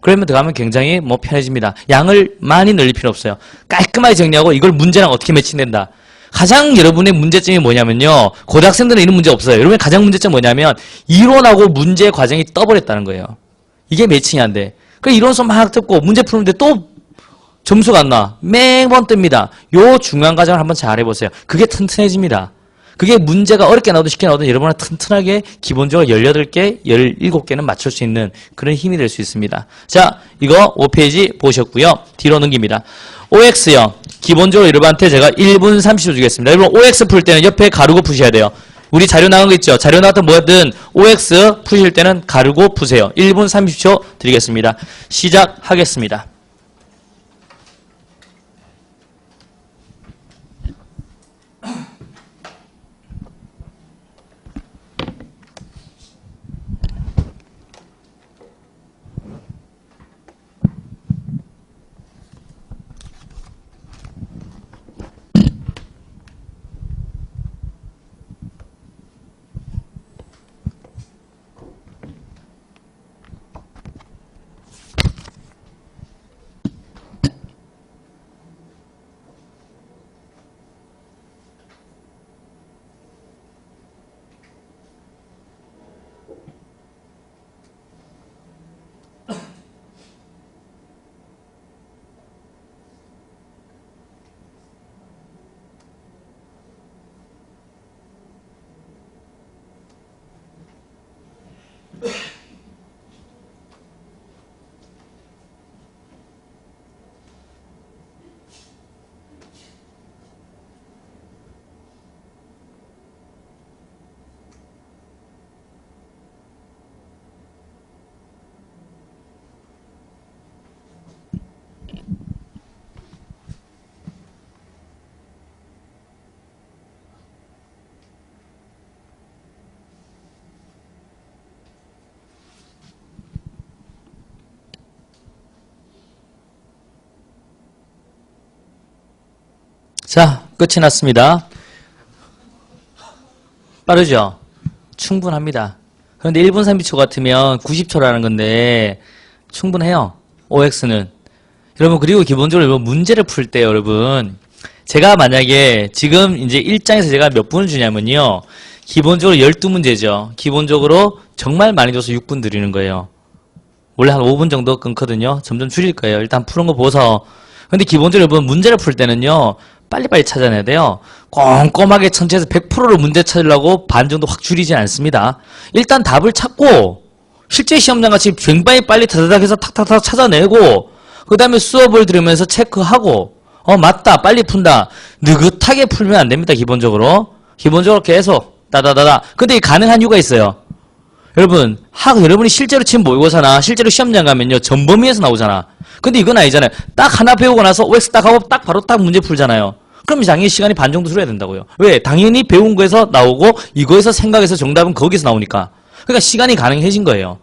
그러면 들어가면 굉장히 편해집니다. 양을 많이 늘릴 필요 없어요. 깔끔하게 정리하고 이걸 문제랑 어떻게 매칭된다. 가장 여러분의 문제점이 뭐냐면요. 고등학생들은 이런 문제 없어요. 여러분의 가장 문제점 뭐냐면 이론하고 문제 과정이 떠버렸다는 거예요. 이게 매칭이 안 돼. 그래서 이론서 막 듣고 문제 푸는데 또 점수가 안 나. 매번 뜹니다. 요 중요한 과정을 한번 잘 해보세요. 그게 튼튼해집니다. 그게 문제가 어렵게 나오든 쉽게 나오든 여러분은 튼튼하게 기본적으로 18개, 17개는 맞출 수 있는 그런 힘이 될 수 있습니다. 자, 이거 5페이지 보셨고요. 뒤로 넘깁니다. OX요. 기본적으로 여러분한테 제가 1분 30초 주겠습니다. 여러분 OX 풀 때는 옆에 가르고 푸셔야 돼요. 우리 자료 나온 거 있죠? 자료 나왔던 뭐든 OX 푸실 때는 가르고 푸세요. 1분 30초 드리겠습니다. 시작하겠습니다. 자, 끝이 났습니다. 빠르죠? 충분합니다. 그런데 1분 30초 같으면 90초라는 건데 충분해요. OX는. 여러분, 그리고 기본적으로 여러분 문제를 풀 때 여러분, 제가 만약에 지금 이제 1장에서 제가 몇 분을 주냐면요, 기본적으로 12문제죠. 기본적으로 정말 많이 줘서 6분 드리는 거예요. 원래 한 5분 정도 끊거든요. 점점 줄일 거예요. 일단 푸는 거 보서. 근데 기본적으로 여러분 문제를 풀 때는요, 빨리빨리 찾아내야 돼요. 꼼꼼하게 전체에서 100%로 문제 찾으려고 반 정도 확 줄이지 않습니다. 일단 답을 찾고 실제 시험장같이 굉장히 빨리 다다닥 해서 탁탁탁 찾아내고, 그 다음에 수업을 들으면서 체크하고, 맞다, 빨리 푼다, 느긋하게 풀면 안 됩니다. 기본적으로 계속 따다다다. 근데 이게 가능한 이유가 있어요. 여러분, 여러분이 실제로 지금 모의고사나 실제로 시험장 가면요, 전범위에서 나오잖아. 근데 이건 아니잖아요. 딱 하나 배우고 나서 OX 딱 하고 딱 바로 딱 문제 풀잖아요. 그럼 당연히 시간이 반 정도 줄여야 된다고요. 왜? 당연히 배운 거에서 나오고 이거에서 생각해서 정답은 거기서 나오니까. 그러니까 시간이 가능해진 거예요.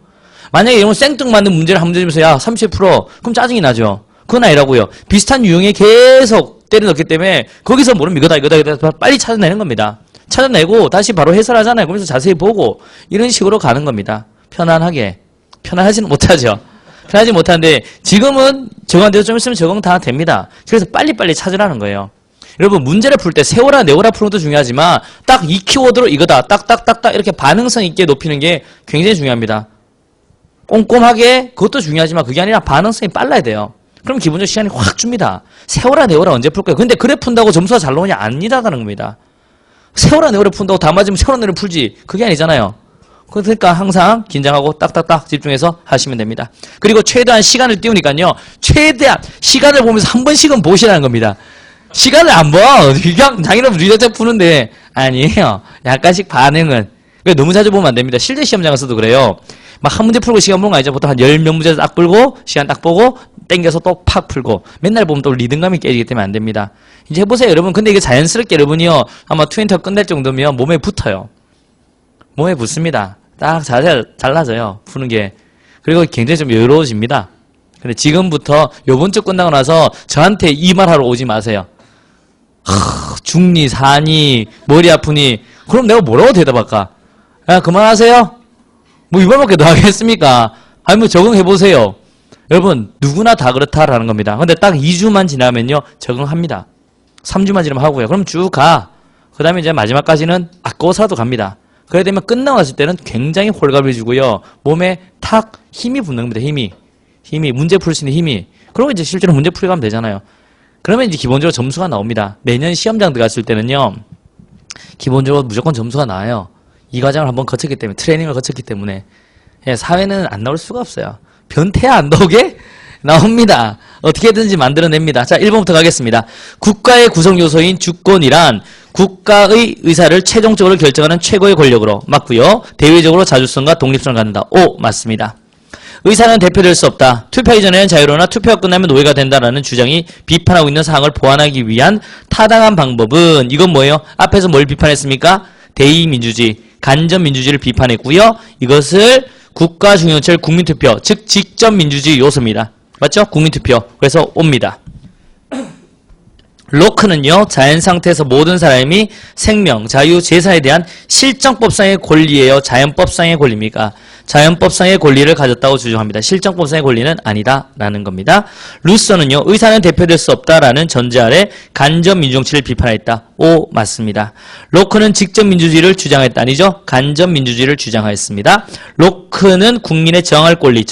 만약에 여러분 생뚱맞는 문제를 한 문제 주면서 야 30% 그럼 짜증이 나죠. 그건 아니라고요. 비슷한 유형에 계속 때려 넣기 때문에 거기서 모르면 이거다 빨리 찾아내는 겁니다. 찾아내고 다시 바로 해설하잖아요. 그러면서 자세히 보고 이런 식으로 가는 겁니다. 편안하게. 편안하지는 못하죠. 편하지 못하는데 지금은 적응한 대로 좀 있으면 적응 다 됩니다. 그래서 빨리빨리 찾으라는 거예요. 여러분 문제를 풀 때 세워라 내워라 푸는 것도 중요하지만 딱 이 키워드로 이거다 딱딱딱딱 이렇게 반응성 있게 높이는 게 굉장히 중요합니다. 꼼꼼하게 그것도 중요하지만 그게 아니라 반응성이 빨라야 돼요. 그럼 기본적으로 시간이 확 줍니다. 세워라 내워라 언제 풀 거예요? 근데 그래 푼다고 점수가 잘 나오냐? 아니다라는 겁니다. 세워라 내워라 푼다고 다 맞으면 세워라 내워라 풀지 그게 아니잖아요. 그러니까 항상 긴장하고 딱딱딱 집중해서 하시면 됩니다. 그리고 최대한 시간을 띄우니까요, 최대한 시간을 보면서 한 번씩은 보시라는 겁니다. 시간을 안 봐. 그냥 당연히 리더텍 푸는데 아니에요. 약간씩 반응은. 너무 자주 보면 안 됩니다. 실제 시험장에서도 그래요. 막 한 문제 풀고 시간 보는 거 아니죠. 보통 한 10몇 문제 딱 풀고 시간 딱 보고 땡겨서 또 팍 풀고 맨날 보면 또 리듬감이 깨지기 때문에 안 됩니다. 이제 해보세요 여러분. 근데 이게 자연스럽게 여러분이요 아마 투엔터 끝낼 정도면 몸에 붙어요. 몸에 붙습니다. 딱 자세가 달라져요. 푸는 게. 그리고 굉장히 좀 여유로워집니다. 근데 지금부터 요번 주 끝나고 나서 저한테 이 말하러 오지 마세요. 죽니 사니 머리 아프니 그럼 내가 뭐라고 대답할까? 야 그만하세요. 뭐 이말밖에 더 하겠습니까? 아니 뭐 적응해보세요. 여러분 누구나 다 그렇다라는 겁니다. 근데 딱 2주만 지나면요 적응합니다. 3주만 지나면 하고요. 그럼 쭉 가. 그 다음에 이제 마지막까지는 아까워서라도 갑니다. 그래야 되면 끝나고 났을 때는 굉장히 홀가분해지고요. 몸에 탁 힘이 붙는 겁니다. 힘이 문제 풀 수 있는 힘이. 그러고 이제 실제로 문제 풀이 가면 되잖아요. 그러면 이제 기본적으로 점수가 나옵니다. 매년 시험장 들어갔을 때는요. 기본적으로 무조건 점수가 나와요. 이 과정을 한번 거쳤기 때문에, 트레이닝을 거쳤기 때문에. 예, 사회는 안 나올 수가 없어요. 변태야 안 나오게? 나옵니다. 어떻게든지 만들어냅니다. 자, 1번부터 가겠습니다. 국가의 구성 요소인 주권이란 국가의 의사를 최종적으로 결정하는 최고의 권력으로 맞고요. 대외적으로 자주성과 독립성을 갖는다. 오, 맞습니다. 의사는 대표될 수 없다. 투표 이전에는 자유로우나 투표가 끝나면 노예가 된다라는 주장이 비판하고 있는 사항을 보완하기 위한 타당한 방법은 이건 뭐예요? 앞에서 뭘 비판했습니까? 대의민주주의, 간접민주주의를 비판했고요. 이것을 국가 중요체를 국민투표, 즉 직접민주주의 요소입니다. 맞죠? 국민투표. 그래서 옵니다. 로크는요, 자연상태에서 모든 사람이 생명, 자유, 재산에 대한 실정법상의 권리예요? 자연법상의 권리입니까? 자연법상의 권리를 가졌다고 주장합니다. 실정법상의 권리는 아니다라는 겁니다. 루소는요, 의사는 대표될 수 없다라는 전제 아래 간접민주정치를 비판했다. 오, 맞습니다. 로크는 직접민주주의를 주장했다. 아니죠? 간접민주주의를 주장하였습니다. 로크는 국민의 정할 권리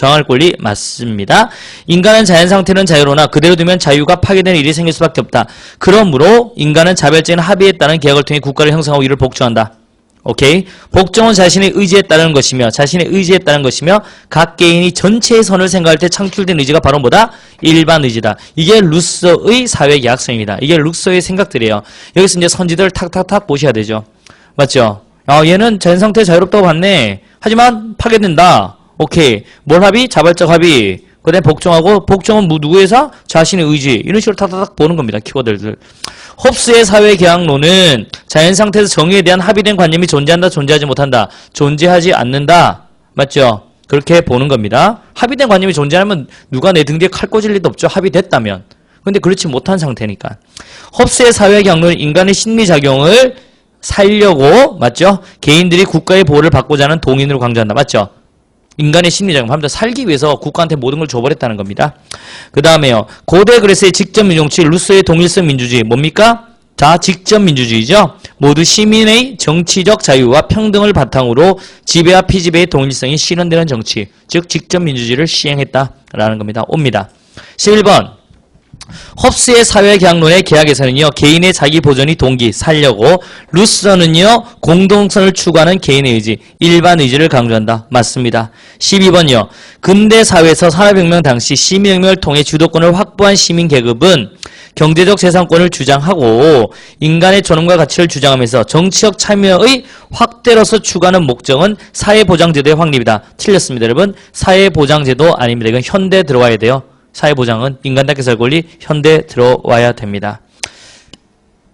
맞습니다. 인간은 자연상태는 자유로우나 그대로 두면 자유가 파괴되는 일이 생길 수밖에 없다. 그러므로 인간은 자발적인 합의에 따른 계약을 통해 국가를 형성하고 이를 복종한다. 오케이. 복종은 자신의 의지에 따른 것이며 각 개인이 전체의 선을 생각할 때 창출된 의지가 바로 뭐다? 일반 의지다. 이게 루소의 사회계약성입니다. 이게 루소의 생각들이에요. 여기서 이제 선지들 탁탁탁 보셔야 되죠. 맞죠? 얘는 자연상태 자유롭다고 봤네. 하지만 파괴된다. 오케이. 뭘 합의? 자발적 합의. 그 다음에 복종은 누구에서? 자신의 의지. 이런 식으로 탁탁탁 보는 겁니다. 키워드들. 홉스의 사회계약론은 자연상태에서 정의에 대한 합의된 관념이 존재한다, 존재하지 못한다. 존재하지 않는다. 맞죠? 그렇게 보는 겁니다. 합의된 관념이 존재하면 누가 내 등 뒤에 칼 꽂을 리도 없죠. 합의됐다면. 근데 그렇지 못한 상태니까. 홉스의 사회 경로는 인간의 심리작용을 살려고, 맞죠? 개인들이 국가의 보호를 받고자 하는 동인으로 강조한다. 맞죠? 인간의 심리작용, 합니다. 살기 위해서 국가한테 모든 걸 줘버렸다는 겁니다. 그 다음에요. 고대 그리스의 직접민주주의, 루소의 동일성 민주주의, 뭡니까? 자, 직접민주주의죠. 모두 시민의 정치적 자유와 평등을 바탕으로 지배와 피지배의 동일성이 실현되는 정치, 즉 직접민주주의를 시행했다라는 겁니다. 옵니다. 11번. 홉스의 사회계약론의 계약에서는요, 개인의 자기 보존이 동기, 살려고, 루소는요, 공동선을 추구하는 개인의 의지, 일반 의지를 강조한다. 맞습니다. 12번요. 근대 사회에서 산업혁명 당시 시민혁명을 통해 주도권을 확보한 시민계급은 경제적 재산권을 주장하고 인간의 존엄과 가치를 주장하면서 정치적 참여의 확대로서 추구하는 목적은 사회보장제도의 확립이다. 틀렸습니다. 여러분. 사회보장제도 아닙니다. 이건 현대 들어와야 돼요. 사회보장은 인간답게 살 권리 현대 들어와야 됩니다.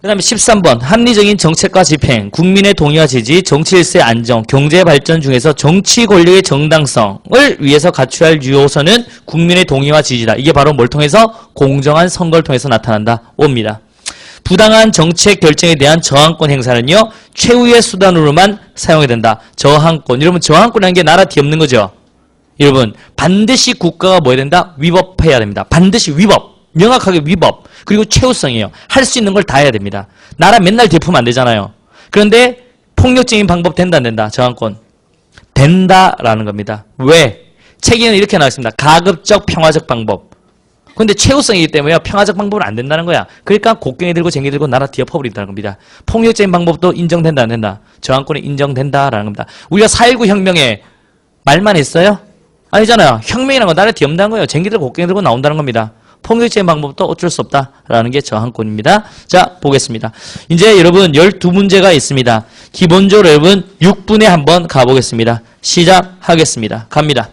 그 다음에 13번. 합리적인 정책과 집행, 국민의 동의와 지지, 정치질서의 안정, 경제 발전 중에서 정치 권력의 정당성을 위해서 갖춰야 할 요소는 국민의 동의와 지지다. 이게 바로 뭘 통해서? 공정한 선거를 통해서 나타난다. 옵니다. 부당한 정책 결정에 대한 저항권 행사는요, 최후의 수단으로만 사용이 된다. 저항권. 여러분, 저항권이라는 게 나라 뒤엎는 거죠? 여러분, 반드시 국가가 뭐 해야 된다? 위법해야 됩니다. 반드시 위법. 명확하게 위법. 그리고 최우성이에요. 할 수 있는 걸 다 해야 됩니다. 나라 맨날 뒤엎으면 안 되잖아요. 그런데 폭력적인 방법 된다 안 된다? 저항권. 된다라는 겁니다. 왜? 책에는 이렇게 나왔습니다. 가급적 평화적 방법. 근데 최우성이기 때문에 평화적 방법은 안 된다는 거야. 그러니까 곡괭이 들고 쟁이 들고 나라 뒤엎어버린다는 겁니다. 폭력적인 방법도 인정된다 안 된다? 저항권이 인정된다라는 겁니다. 우리가 4.19 혁명에 말만 했어요? 아니잖아요. 혁명이라는 건 나라 뒤엎는다는 거예요. 쟁이 들고 곡괭이 들고 나온다는 겁니다. 폭력적인 방법도 어쩔 수 없다라는 게 저항권입니다. 자, 보겠습니다. 이제 여러분 12문제가 있습니다. 기본적으로 여러분 6분에 한번 가보겠습니다. 시작하겠습니다. 갑니다.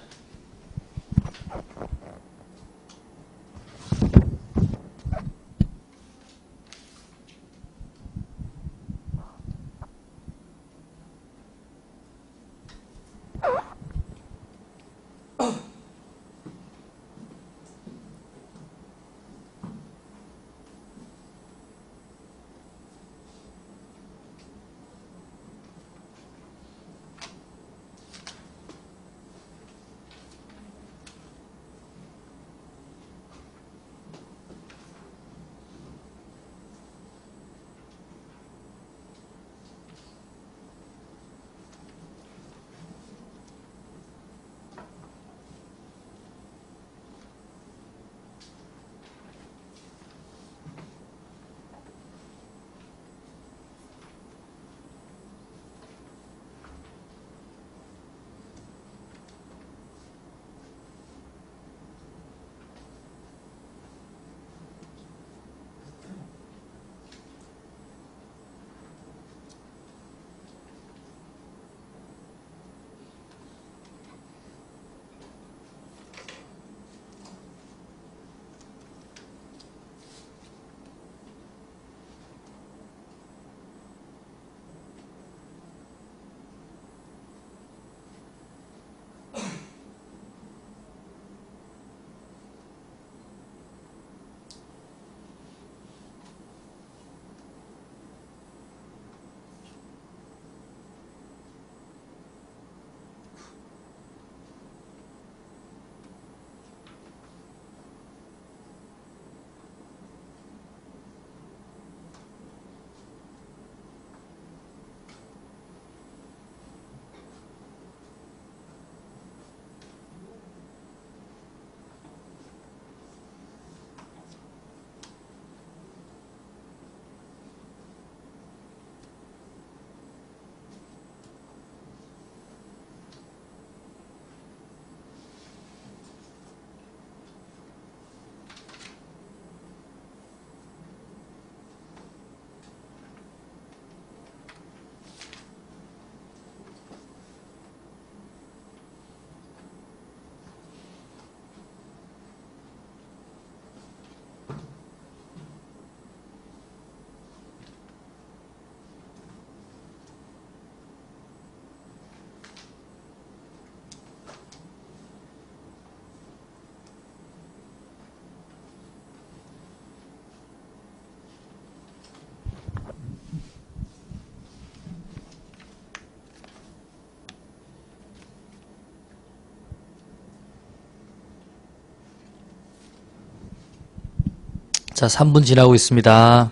자, 3분 지나고 있습니다.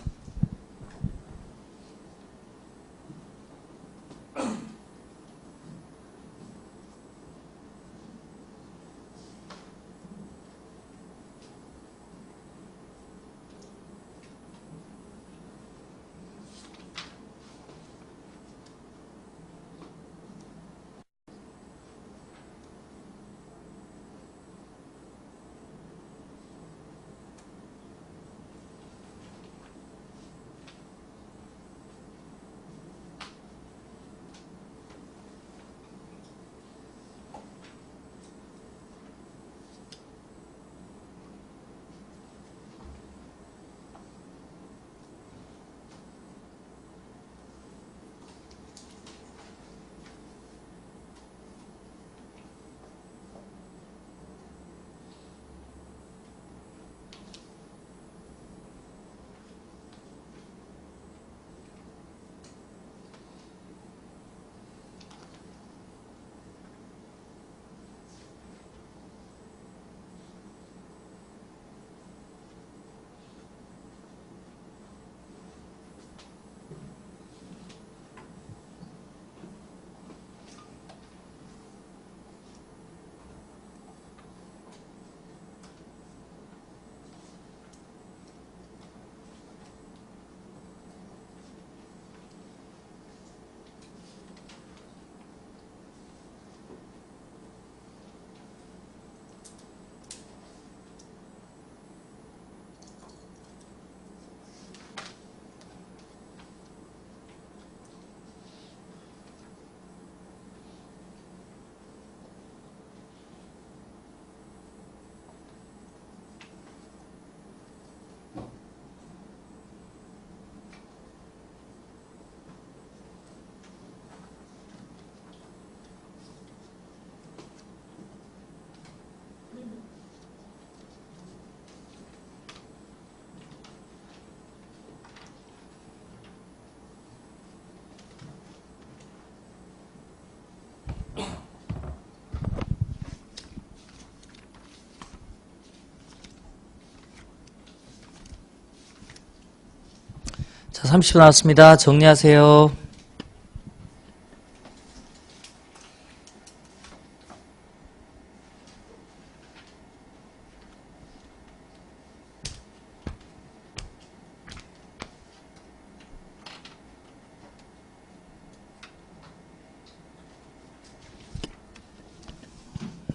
자, 30분 나왔습니다. 정리하세요.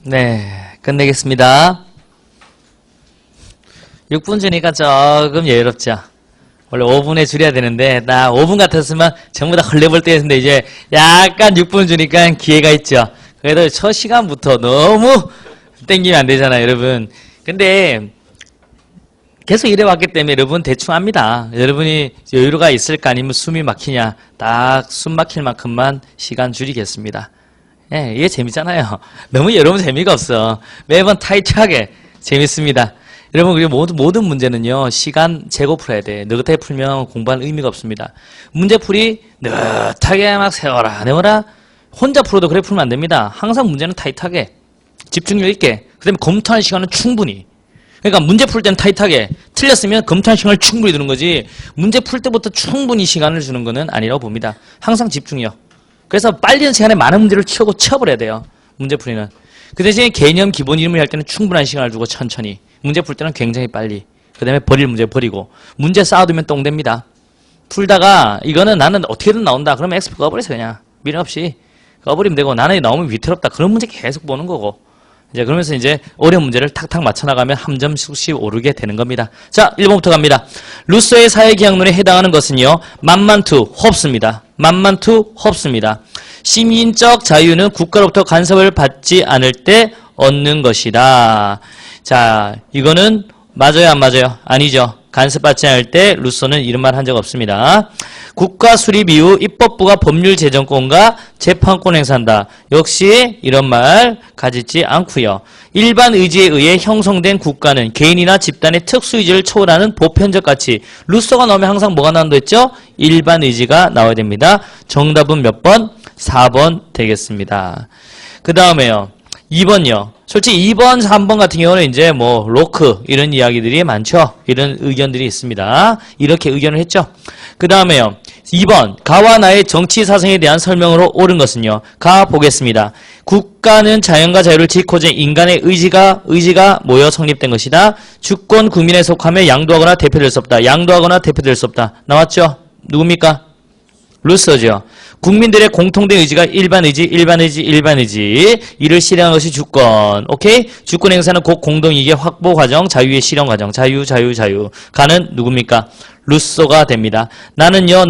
네, 끝내겠습니다. 6분 주니까 조금 여유롭죠. 원래 5분에 줄여야 되는데 나 5분 같았으면 전부 다 헐레벌 때였는데 이제 약간 6분 주니까 기회가 있죠. 그래도 첫 시간부터 너무 땡기면 안 되잖아요, 여러분. 근데 계속 이래왔기 때문에 여러분 대충 압니다. 여러분이 여유가 있을까 아니면 숨이 막히냐, 딱 숨 막힐 만큼만 시간 줄이겠습니다. 예, 이게 재밌잖아요. 너무 여러분 재미가 없어. 매번 타이트하게 재밌습니다. 여러분, 그리고 모든 문제는요, 시간 재고 풀어야 돼. 느긋하게 풀면 공부하는 의미가 없습니다. 문제풀이 느긋하게 막 세워라. 혼자 풀어도 그래 풀면 안 됩니다. 항상 문제는 타이트하게, 집중력 있게, 그 다음에 검토하는 시간은 충분히. 그러니까 문제 풀 때는 타이트하게, 틀렸으면 검토하는 시간을 충분히 두는 거지, 문제 풀 때부터 충분히 시간을 주는 거는 아니라고 봅니다. 항상 집중력. 그래서 빨리 하는 시간에 많은 문제를 치워버려야 돼요. 문제풀이는. 그 대신에 개념 기본 이름을 할 때는 충분한 시간을 두고 천천히. 문제 풀 때는 굉장히 빨리. 그 다음에 버릴 문제 버리고. 문제 쌓아두면 똥 됩니다. 풀다가 이거는 나는 어떻게든 나온다. 그러면 엑스표 꺼버려서 그냥. 미련 없이 꺼버리면 되고, 나는 나오면 위태롭다. 그런 문제 계속 보는 거고. 이제 그러면서 이제 어려운 문제를 탁탁 맞춰나가면 한 점씩씩 오르게 되는 겁니다. 자, 1번부터 갑니다. 루소의 사회계약론에 해당하는 것은요, 만만투, 홉스입니다. 만만투, 홉스입니다. 시민적 자유는 국가로부터 간섭을 받지 않을 때 얻는 것이다. 자, 이거는 맞아요, 안 맞아요? 아니죠. 간섭받지 않을 때 루소는 이런 말 한 적 없습니다. 국가 수립 이후 입법부가 법률 제정권과 재판권 행사한다. 역시 이런 말 가지지 않고요. 일반 의지에 의해 형성된 국가는 개인이나 집단의 특수 의지를 초월하는 보편적 가치. 루소가 나오면 항상 뭐가 나온다 했죠? 일반 의지가 나와야 됩니다. 정답은 몇 번? 4번 되겠습니다. 그 다음에요. 2번요. 솔직히 2번, 3번 같은 경우는 이제 뭐 로크 이런 이야기들이 많죠. 이런 의견들이 있습니다. 이렇게 의견을 했죠. 그 다음에요. 2번 가와 나의 정치 사상에 대한 설명으로 옳은 것은요. 가 보겠습니다. 국가는 자연과 자유를 지코제 인간의 의지가 모여 성립된 것이다. 주권 국민에 속하며 양도하거나 대표될 수 없다. 양도하거나 대표될 수 없다. 나왔죠? 누굽니까? 루서죠. 국민들의 공통된 의지가 일반의지 이를 실행한 것이 주권. 오케이? 주권 행사는 곧 공동이익의 확보 과정, 자유의 실현 과정. 자유. 가는 누굽니까? 루소가 됩니다. 나는요.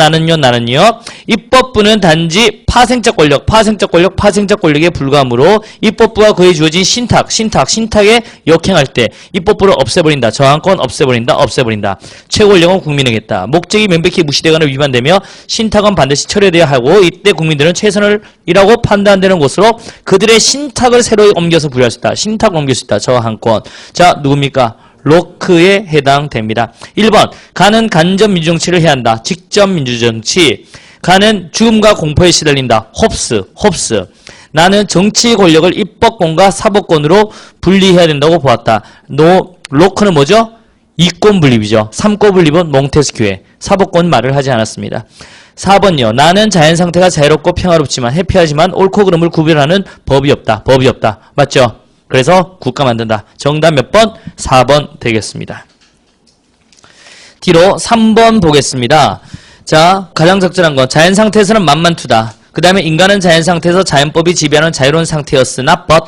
입법부는 단지 파생적 권력에 불과하므로 입법부가 그에 주어진 신탁에 역행할 때 입법부를 없애버린다. 저항권 없애버린다. 최고 권력은 국민에게다. 목적이 명백히 무시되거나 위반되며 신탁은 반드시 철회되어야 하고 이때 국민들은 최선이라고 판단되는 곳으로 그들의 신탁을 새로 옮겨서 부여할 수 있다. 신탁을 옮길 수 있다. 저항권. 자, 누굽니까? 로크에 해당됩니다. 1번 가는 간접 민주정치를 해야 한다. 직접 민주정치. 가는 죽음과 공포에 시달린다. 홉스. 나는 정치 권력을 입법권과 사법권으로 분리해야 된다고 보았다. 로크는 뭐죠? 이권 분립이죠. 삼권 분립은 몽테스큐에 사법권 말을 하지 않았습니다. 4번요. 나는 자연상태가 자유롭고 평화롭지만 해피하지만 옳고 그름을 구별하는 법이 없다. 맞죠? 그래서 국가 만든다. 정답 몇 번? 4번 되겠습니다. 뒤로 3번 보겠습니다. 자, 가장 적절한 건 자연상태에서는 만만투다. 그 다음에 인간은 자연상태에서 자연법이 지배하는 자유로운 상태였으나 but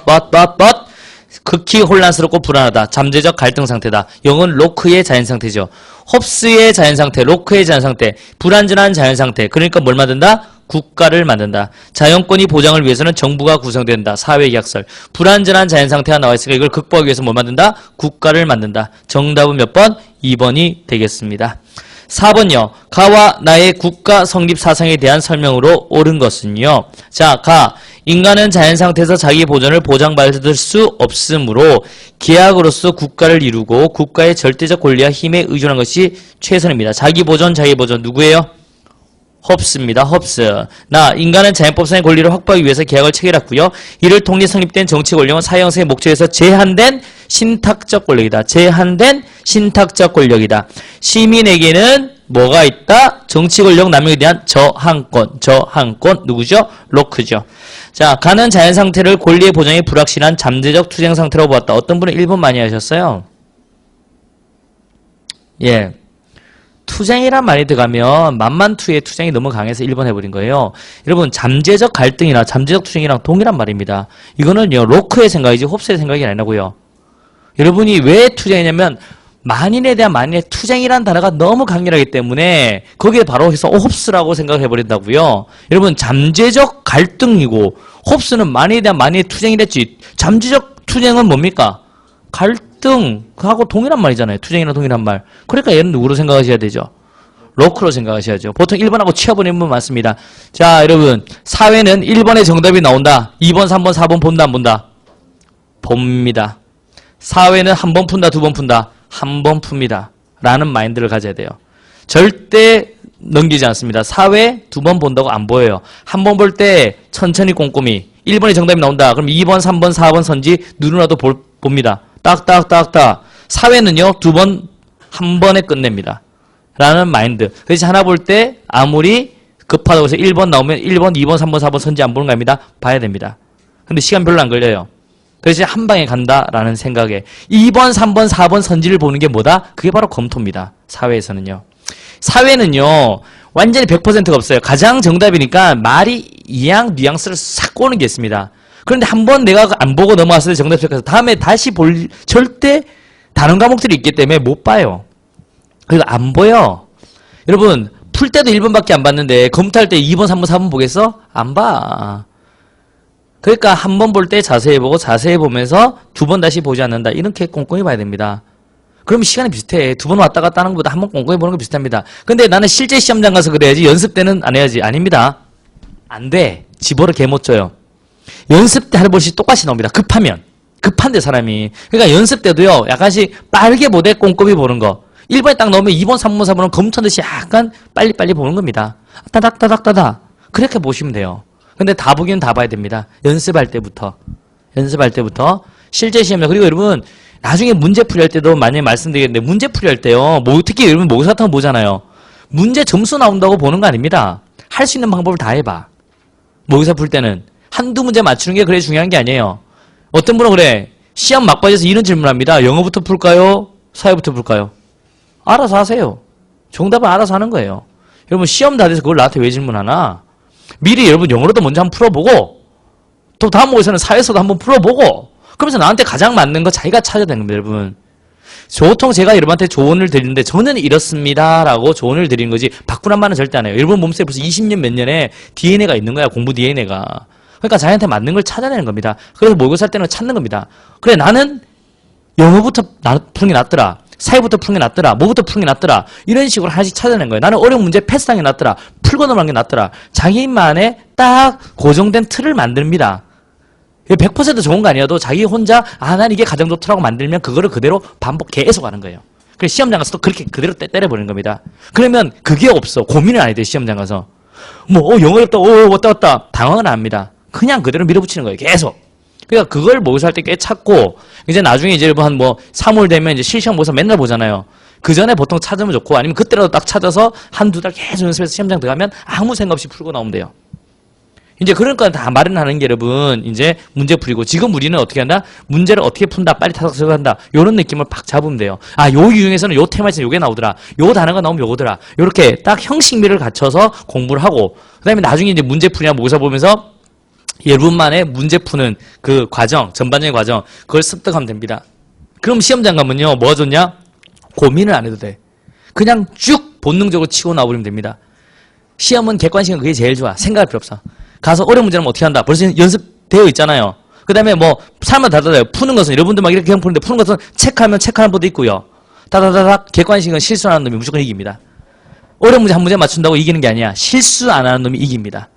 극히 혼란스럽고 불안하다. 잠재적 갈등 상태다. 영은 로크의 자연상태죠. 홉스의 자연상태, 로크의 자연상태, 불완전한 자연상태. 그러니까 뭘 만든다? 국가를 만든다. 자연권이 보장을 위해서는 정부가 구성된다. 사회계약설. 불완전한 자연상태가 나와있으니까 이걸 극복하기 위해서 뭘 만든다? 국가를 만든다. 정답은 몇 번? 2번이 되겠습니다. 4번요. 가와 나의 국가 성립 사상에 대한 설명으로 옳은 것은요. 자, 가. 인간은 자연상태에서 자기 보존을 보장받을 수 없으므로 계약으로서 국가를 이루고 국가의 절대적 권리와 힘에 의존한 것이 최선입니다. 자기 보존 누구예요? 홉스입니다. 홉스. 나 인간은 자연법상의 권리를 확보하기 위해서 계약을 체결했고요. 이를 통해 성립된 정치 권력은 사형성의 목적에서 제한된 신탁적 권력이다. 시민에게는 뭐가 있다? 정치 권력 남용에 대한 저항권 누구죠? 로크죠. 자, 가는 자연 상태를 권리의 보장에 불확실한 잠재적 투쟁 상태로 보았다. 어떤 분은 1번 많이 하셨어요? 예. 투쟁이란 말이 들어가면 만만투의 투쟁이 너무 강해서 1번 해버린 거예요. 여러분 잠재적 갈등이나 잠재적 투쟁이랑 동일한 말입니다. 이거는요 로크의 생각이지 홉스의 생각이 아니라고요. 여러분이 왜 투쟁이냐면 만인에 대한 만인의 투쟁이라는 단어가 너무 강렬하기 때문에 거기에 바로 해서 홉스라고 생각해버린다고요. 여러분 잠재적 갈등이고 홉스는 만인에 대한 만인의 투쟁이랬지. 잠재적 투쟁은 뭡니까? 갈등하고 동일한 말이잖아요. 투쟁이랑 동일한 말. 그러니까 얘는 누구로 생각하셔야 되죠? 로크로 생각하셔야죠. 보통 1번하고 취해버리는 분 많습니다. 자, 여러분 사회는 1번의 정답이 나온다. 2번, 3번, 4번 본다 안 본다? 봅니다. 사회는 한 번 푼다, 두 번 푼다? 한 번 풉니다. 라는 마인드를 가져야 돼요. 절대 넘기지 않습니다. 사회 두 번 본다고 안 보여요. 한 번 볼 때 천천히 꼼꼼히 1번의 정답이 나온다. 그럼 2번, 3번, 4번 선지 누구라도 봅니다. 딱딱딱딱. 사회는요, 두 번, 한 번에 끝냅니다. 라는 마인드. 그래서 하나 볼 때 아무리 급하다고 해서 1번 나오면 1번, 2번, 3번, 4번 선지 안 보는 거 아닙니다. 봐야 됩니다. 근데 시간 별로 안 걸려요. 그래서 한 방에 간다라는 생각에 2번, 3번, 4번 선지를 보는 게 뭐다? 그게 바로 검토입니다. 사회에서는요. 사회는요, 완전히 100%가 없어요. 가장 정답이니까 말이 뉘앙스를 싹 꼬는 게 있습니다. 그런데 한 번 내가 안 보고 넘어갔을 때 정답 생각해서 다음에 다시 볼 절대 다른 과목들이 있기 때문에 못 봐요. 그래서 안 보여. 여러분 풀 때도 1번밖에 안 봤는데 검토할 때 2번, 3번, 4번 보겠어? 안 봐. 그러니까 한 번 볼 때 자세히 보고 자세히 보면서 두 번 다시 보지 않는다. 이렇게 꼼꼼히 봐야 됩니다. 그러면 시간이 비슷해. 두 번 왔다 갔다 하는 것보다 한 번 꼼꼼히 보는 게 비슷합니다. 근데 나는 실제 시험장 가서 그래야지 연습 때는 안 해야지. 아닙니다. 안 돼. 집어를 개 못 줘요. 연습 때 한 번씩 똑같이 나옵니다. 급하면. 급한데 사람이. 그러니까 연습 때도요. 약간씩 빠르게 보되 꼼꼼히 보는 거. 1번에 딱 넣으면 2번, 3번, 4번은 검토하듯이 약간 빨리빨리 보는 겁니다. 따닥따닥따닥. 그렇게 보시면 돼요. 근데 다 보기는 다 봐야 됩니다. 연습할 때부터. 실제 시험이다. 그리고 여러분 나중에 문제풀이 할 때도 만약에 말씀드리겠는데 문제풀이 할 때요. 뭐 특히 여러분 모의고사 같은 거 보잖아요. 문제 점수 나온다고 보는 거 아닙니다. 할 수 있는 방법을 다 해봐. 모의고사 풀 때는 한두 문제 맞추는 게 그래 중요한 게 아니에요. 어떤 분은 그래 시험 막바지에서 이런 질문합니다. 영어부터 풀까요? 사회부터 풀까요? 알아서 하세요. 정답은 알아서 하는 거예요. 여러분 시험 다 돼서 그걸 나한테 왜 질문하나? 미리 여러분 영어로도 먼저 한번 풀어보고 또 다음 모의고사는 사회에서도 한번 풀어보고 그러면서 나한테 가장 맞는 거 자기가 찾아야 되는 겁니다. 여러분. 보통 제가 여러분한테 조언을 드리는데 저는 이렇습니다 라고 조언을 드리는 거지 바꾸란 말은 절대 안 해요. 여러분 몸속에 벌써 20년 몇 년의 DNA가 있는 거야. 공부 DNA가. 그러니까 자기한테 맞는 걸 찾아내는 겁니다. 그래서 모의고사 할 때는 찾는 겁니다. 그래 나는 영어부터 푸는 게 낫더라. 사회부터 푸는 게 낫더라. 뭐부터 푸는 게 낫더라. 이런 식으로 하나씩 찾아내는 거예요. 나는 어려운 문제 패스하는 게 낫더라. 풀고 넘어가는 게 낫더라. 자기만의 딱 고정된 틀을 만듭니다. 100% 좋은 거 아니어도 자기 혼자 난 이게 가장 좋더라고 만들면 그거를 그대로 반복 계속 하는 거예요. 그래서 시험장 가서도 그렇게 그대로 때려버리는 겁니다. 그러면 그게 없어. 고민을 안 해야 돼요. 시험장 가서. 영어 어렵다. 왔다. 당황은 안 합니다. 그냥 그대로 밀어붙이는 거예요. 계속. 그러니까 그걸 모의고사 할 때 꽤 찾고 이제 나중에 이제 한 3월 되면 이제 실시간 모의고사 맨날 보잖아요. 그 전에 보통 찾으면 좋고 아니면 그때라도 딱 찾아서 한두 달 계속 연습해서 시험장 들어가면 아무 생각 없이 풀고 나오면 돼요. 이제 그러니까 다 마련하는 게 여러분 이제 문제 풀이고 지금 우리는 어떻게 한다? 문제를 어떻게 푼다? 빨리 타석을 한다. 요런 느낌을 팍 잡으면 돼요. 요 유형에서는 요 테마에서 요게 나오더라. 요 단어가 나오면 요거더라. 요렇게 딱 형식미를 갖춰서 공부를 하고 그다음에 나중에 이제 문제 풀이나 모의고사 보면서 여러분만의 문제 푸는 그 과정, 전반적인 과정 그걸 습득하면 됩니다. 그럼 시험장 가면요. 뭐가 좋냐? 고민을 안 해도 돼. 그냥 쭉 본능적으로 치고 나와버리면 됩니다. 시험은 객관식은 그게 제일 좋아. 생각할 필요 없어. 가서 어려운 문제는 어떻게 한다? 벌써 연습되어 있잖아요. 그 다음에 사람마다 달라요. 푸는 것은 여러분들 막 이렇게 그냥 푸는데 푸는 것은 체크하면 체크하는 법도 있고요. 다다다닥 객관식은 실수 안 하는 놈이 무조건 이깁니다. 어려운 문제 한 문제 맞춘다고 이기는 게 아니야. 실수 안 하는 놈이 이깁니다.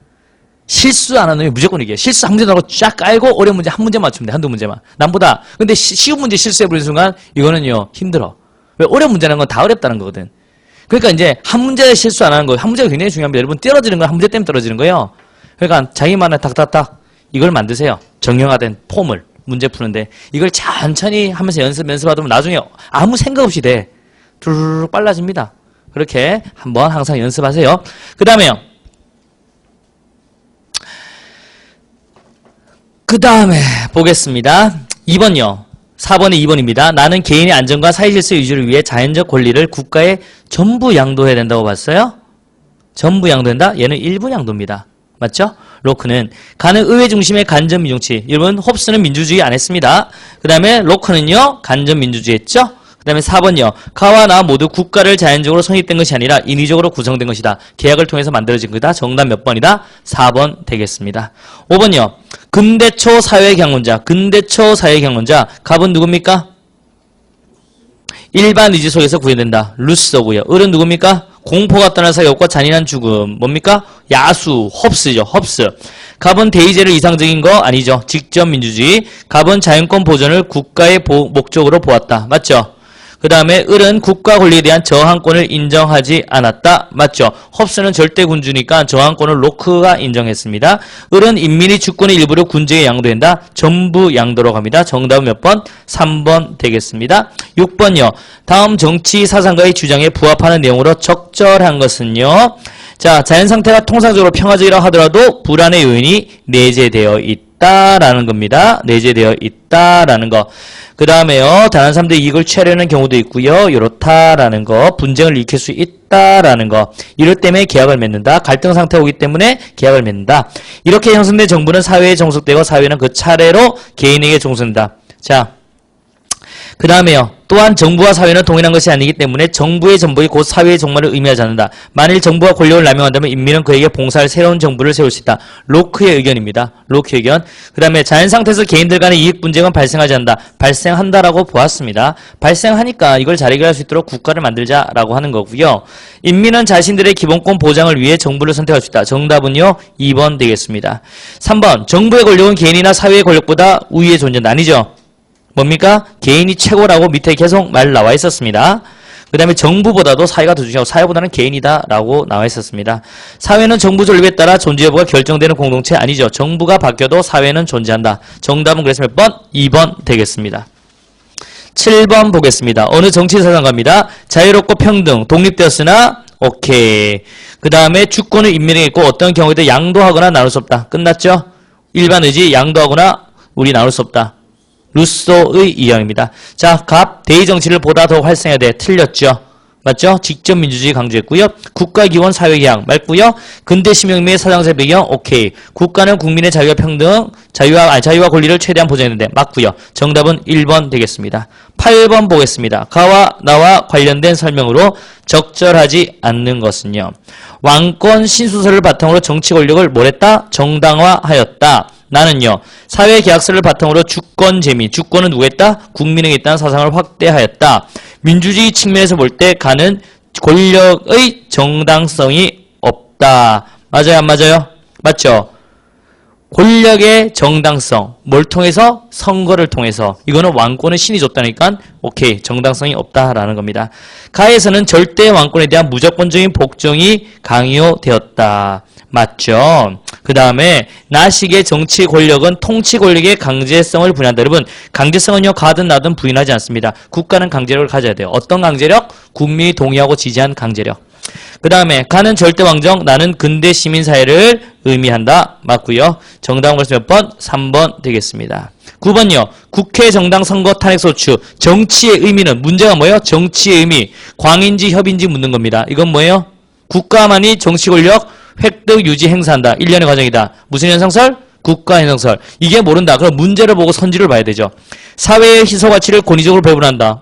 실수 안 하는 놈이 무조건 이겨요. 실수 한 문제 나고 쫙 깔고 어려운 문제 한 문제 맞추면 돼. 한두 문제만. 남보다. 근데 쉬운 문제 실수해버리는 순간 이거는요. 힘들어. 왜 어려운 문제라는 건 다 어렵다는 거거든. 그러니까 이제 한 문제 실수 안 하는 거. 한 문제가 굉장히 중요합니다. 여러분 떨어지는 건 한 문제 때문에 떨어지는 거예요. 그러니까 자기만의 탁탁탁 이걸 만드세요. 정형화된 폼을 문제 푸는데 이걸 천천히 하면서 연습하다 보면 나중에 아무 생각 없이 돼. 두루룩 빨라집니다. 그렇게 한번 항상 연습하세요. 그 다음에요. 그 다음에 보겠습니다. 2번요. 4번에 2번입니다. 나는 개인의 안전과 사회질서 유지를 위해 자연적 권리를 국가에 전부 양도해야 된다고 봤어요. 전부 양도한다? 얘는 일부 양도입니다. 맞죠? 로크는 가는 의회 중심의 간접 민주주의. 여러분 홉스는 민주주의 안 했습니다. 그 다음에 로크는요 간접 민주주의 했죠? 그 다음에 4번요. 가와 나 모두 국가를 자연적으로 성립된 것이 아니라 인위적으로 구성된 것이다. 계약을 통해서 만들어진 거다. 정답 몇 번이다? 4번 되겠습니다. 5번요. 근대초 사회경론자. 근대초 사회경론자. 갑은 누굽니까? 일반 의지 속에서 구현된다. 루소고요. 을은 누굽니까? 공포가 떠난 사격과 잔인한 죽음. 뭡니까? 야수, 홉스죠. 홉스. 갑은 대의제를 이상적인 거 아니죠. 직접 민주주의. 갑은 자연권 보존을 국가의 목적으로 보았다. 맞죠? 그 다음에 을은 국가 권리에 대한 저항권을 인정하지 않았다. 맞죠? 홉스는 절대군주니까 저항권을 로크가 인정했습니다. 을은 인민이 주권의 일부를 군주에게 양도한다. 전부 양도로 갑니다. 정답은 몇 번? 3번 되겠습니다. 6번요. 다음 정치 사상가의 주장에 부합하는 내용으로 적절한 것은요. 자, 자연상태가 통상적으로 평화적이라 하더라도 불안의 요인이 내재되어 있다라는 겁니다. 내재되어 있다라는 거. 그 다음에요. 다른 사람들의 이익을 취하려는 경우도 있고요. 이렇다라는 거. 분쟁을 일으킬 수 있다라는 거. 이럴 때문에 계약을 맺는다. 갈등 상태가 오기 때문에 계약을 맺는다. 이렇게 형성된 정부는 사회에 종속되고 사회는 그 차례로 개인에게 종속된다. 자, 그 다음에요. 또한 정부와 사회는 동일한 것이 아니기 때문에 정부의 전복이 곧 사회의 종말을 의미하지 않는다. 만일 정부가 권력을 남용한다면 인민은 그에게 봉사할 새로운 정부를 세울 수 있다. 로크의 의견입니다. 로크의 의견. 그 다음에 자연상태에서 개인들 간의 이익 분쟁은 발생하지 않는다. 발생한다라고 보았습니다. 발생하니까 이걸 잘 해결할 수 있도록 국가를 만들자라고 하는 거고요. 인민은 자신들의 기본권 보장을 위해 정부를 선택할 수 있다. 정답은요. 2번 되겠습니다. 3번. 정부의 권력은 개인이나 사회의 권력보다 우위에 존재한다. 아니죠. 뭡니까? 개인이 최고라고 밑에 계속 말 나와 있었습니다. 그 다음에 정부보다도 사회가 더 중요하고 사회보다는 개인이다라고 나와 있었습니다. 사회는 정부 존립에 따라 존재 여부가 결정되는 공동체 아니죠. 정부가 바뀌어도 사회는 존재한다. 정답은 그래서 몇 번? 2번 되겠습니다. 7번 보겠습니다. 어느 정치사상가입니다. 자유롭고 평등, 독립되었으나 오케이. 그 다음에 주권을 인민에게 어떤 경우에도 양도하거나 나눌 수 없다. 끝났죠? 일반 의지 양도하거나 우리 나눌 수 없다. 루소의 이야기입니다. 자, 갑, 대의 정치를 보다 더 활성해야 돼. 틀렸죠? 맞죠? 직접 민주주의 강조했고요. 국가기원 사회개혁 맞고요. 근대 시민의 사상적 배경 오케이. 국가는 국민의 자유와 평등, 자유와 권리를 최대한 보장했는데 맞고요. 정답은 1번 되겠습니다. 8번 보겠습니다. 가와 나와 관련된 설명으로 적절하지 않는 것은요. 왕권 신수설을 바탕으로 정치 권력을 뭘했다? 정당화하였다. 나는요. 사회계약서를 바탕으로 주권 재미, 주권은 누구 했다? 국민에게 있다는 사상을 확대하였다. 민주주의 측면에서 볼 때 가는 권력의 정당성이 없다. 맞아요? 안 맞아요? 맞죠? 권력의 정당성, 뭘 통해서? 선거를 통해서. 이거는 왕권의 신이 줬다니까 오케이, 정당성이 없다라는 겁니다. 가에서는 절대 왕권에 대한 무조건적인 복종이 강요되었다. 맞죠? 그 다음에 나식의 정치 권력은 통치 권력의 강제성을 부여한다. 여러분, 강제성은요, 가든 나든 부인하지 않습니다. 국가는 강제력을 가져야 돼요. 어떤 강제력? 국민이 동의하고 지지한 강제력. 그 다음에 가는 절대 왕정, 나는 근대 시민사회를 의미한다. 맞고요. 정답은 벌써 몇 번? 3번 되겠습니다. 9번요. 국회 정당 선거 탄핵 소추. 정치의 의미는, 문제가 뭐예요? 정치의 의미. 광인지 협인지 묻는 겁니다. 이건 뭐예요? 국가만이 정치 권력 획득 유지 행사한다. 1년의 과정이다. 무슨 현상설? 국가 현상설. 이게 모른다. 그럼 문제를 보고 선지를 봐야 되죠. 사회의 희소 가치를 권위적으로 배분한다.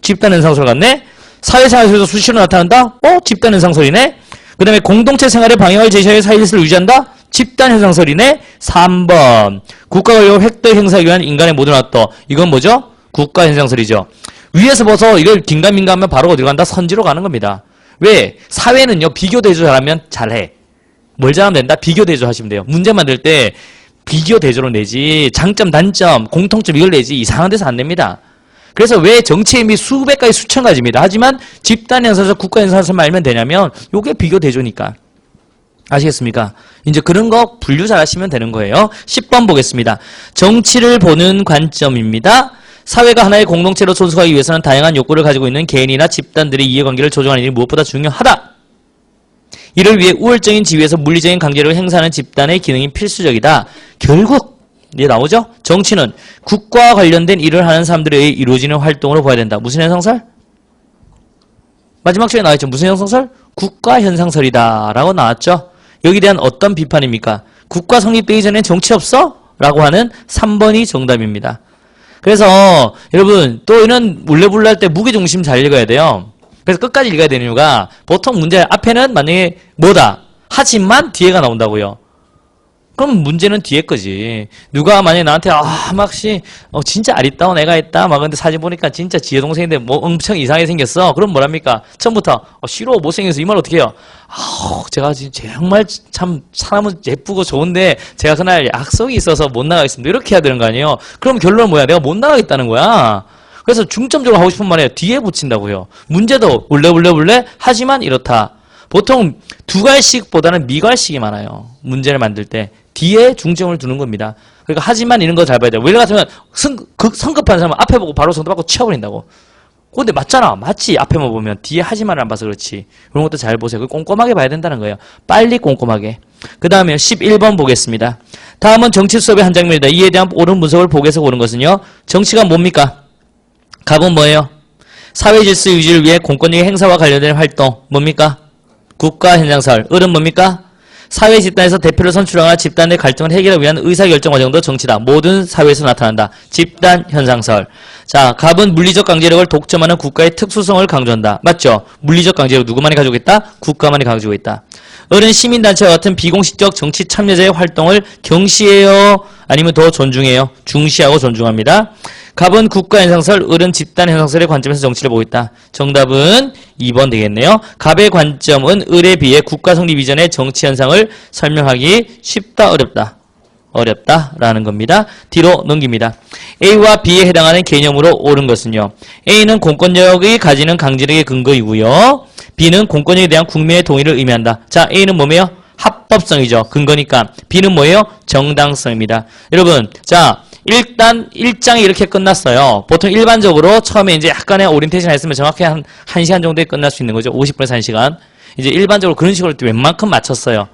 집단 현상설 같네? 사회생활에서 수시로 나타난다? 집단 현상설이네? 그 다음에 공동체 생활의 방향을 제시하여 사회 질서를 유지한다? 집단 현상설이네? 3번. 국가 권력 획득 행사하기 위한 인간의 모든 활동. 이건 뭐죠? 국가 현상설이죠. 위에서 봐서 이걸 긴가민가하면 바로 어디로 간다? 선지로 가는 겁니다. 왜? 사회는요, 비교 대조 잘하면 잘해. 뭘 잘하면 된다? 비교 대조 하시면 돼요. 문제 만들 때 비교 대조로 내지, 장점, 단점, 공통점 이걸 내지 이상한 데서 안 냅니다. 그래서 왜 정치의 의미 수백 가지 수천 가지입니다. 하지만 집단 현상설, 국가 현상설만 알면 되냐면 요게 비교 대조니까. 아시겠습니까? 이제 그런 거 분류 잘 하시면 되는 거예요. 10번 보겠습니다. 정치를 보는 관점입니다. 사회가 하나의 공동체로 존속하기 위해서는 다양한 욕구를 가지고 있는 개인이나 집단들의 이해관계를 조정하는 일이 무엇보다 중요하다. 이를 위해 우월적인 지위에서 물리적인 강제력을 행사하는 집단의 기능이 필수적이다. 결국 이제 나오죠? 정치는 국가와 관련된 일을 하는 사람들에 의해 이루어지는 활동으로 봐야 된다. 무슨 현상설? 마지막 쪽에 나와있죠. 무슨 현상설? 국가 현상설이다 라고 나왔죠. 여기에 대한 어떤 비판입니까? 국가 성립되기 전엔 정치 없어? 라고 하는 3번이 정답입니다. 그래서 여러분 또 이런 물레불레 할 때 무게중심 잘 읽어야 돼요. 그래서 끝까지 읽어야 되는 이유가 보통 문제 앞에는 만약에 뭐다 하지만 뒤에가 나온다고요. 그럼 문제는 뒤에 거지. 누가 만약에 나한테 막씨 진짜 아리따운 애가 있다 막 근데 사진 보니까 진짜 지혜 동생인데 뭐 엄청 이상하게 생겼어. 그럼 뭐랍니까? 처음부터 싫어 못생겨서 이 말 어떻게 해요? 제가 정말 참 사람은 예쁘고 좋은데 제가 그날 약속이 있어서 못 나가겠습니다. 이렇게 해야 되는 거 아니에요? 그럼 결론은 뭐야? 내가 못 나가겠다는 거야. 그래서 중점적으로 하고 싶은 말에 뒤에 붙인다고요. 문제도 울레 하지만 이렇다. 보통 두 갈씩보다는 미갈씩이 많아요. 문제를 만들 때 뒤에 중점을 두는 겁니다. 그러니까 하지만 이런 거 잘 봐야 돼요. 원래 같으면 성급한 사람은 앞에 보고 바로 정답 받고 치워버린다고. 근데 맞잖아. 맞지. 앞에만 보면 뒤에 하지만을 안 봐서 그렇지. 그런 것도 잘 보세요. 꼼꼼하게 봐야 된다는 거예요. 빨리 꼼꼼하게. 그 다음에 11번 보겠습니다. 다음은 정치 수업의 한 장면이다. 이에 대한 옳은 분석을 보고서 고른 것은요. 정치가 뭡니까? 갑은 뭐예요? 사회 질서 유지를 위해 공권력의 행사와 관련된 활동. 뭡니까? 국가 현상설. 을은 뭡니까? 사회 집단에서 대표를 선출하거나 집단의 갈등을 해결하기 위한 의사결정 과정도 정치다. 모든 사회에서 나타난다. 집단 현상설. 자, 갑은 물리적 강제력을 독점하는 국가의 특수성을 강조한다. 맞죠? 물리적 강제력 누구만이 가지고 있다? 국가만이 가지고 있다. 을은 시민단체와 같은 비공식적 정치 참여자의 활동을 경시해요? 아니면 더 존중해요? 중시하고 존중합니다. 갑은 국가 현상설, 을은 집단 현상설의 관점에서 정치를 보고 있다. 정답은 2번 되겠네요. 갑의 관점은 을에 비해 국가 성립 이전의 정치 현상을 설명하기 쉽다, 어렵다? 어렵다라는 겁니다. 뒤로 넘깁니다. A와 B에 해당하는 개념으로 옳은 것은요. A는 공권력이 가지는 강제력의 근거이고요. B는 공권력에 대한 국민의 동의를 의미한다. 자, A는 뭐예요? 합법성이죠. 근거니까. B는 뭐예요? 정당성입니다. 여러분, 자, 일단 1장이 이렇게 끝났어요. 보통 일반적으로 처음에 이제 약간의 오리엔테이션 했으면 정확히 한 1시간 정도에 끝날 수 있는 거죠. 50분에서 1시간. 이제 일반적으로 그런 식으로 웬만큼 맞췄어요.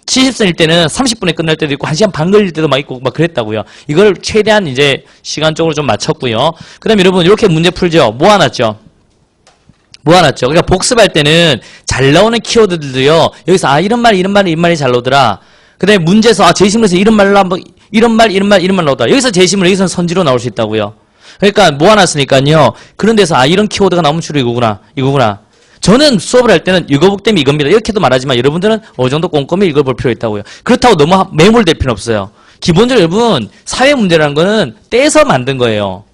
70선일 때는 30분에 끝날 때도 있고 1시간 반 걸릴 때도 막 있고 막 그랬다고요. 이걸 최대한 이제 시간적으로 좀 맞췄고요. 그 다음에 여러분 이렇게 문제 풀죠. 모아놨죠. 그러니까 복습할 때는 잘 나오는 키워드들도요. 여기서 이런 말이 잘 나오더라. 그 다음에 문제에서 제시문에서 이런 말 나오더라. 여기서 제시문, 여기서는 선지로 나올 수 있다고요. 그러니까 모아놨으니까요. 그런 데서 이런 키워드가 나오면 주로 이거구나. 저는 수업을 할 때는 읽어보기 때문에 이겁니다. 이렇게도 말하지만 여러분들은 어느 정도 꼼꼼히 읽어볼 필요 있다고요. 그렇다고 너무 매몰될 필요는 없어요. 기본적으로 여러분 사회 문제라는 거는 떼서 만든 거예요.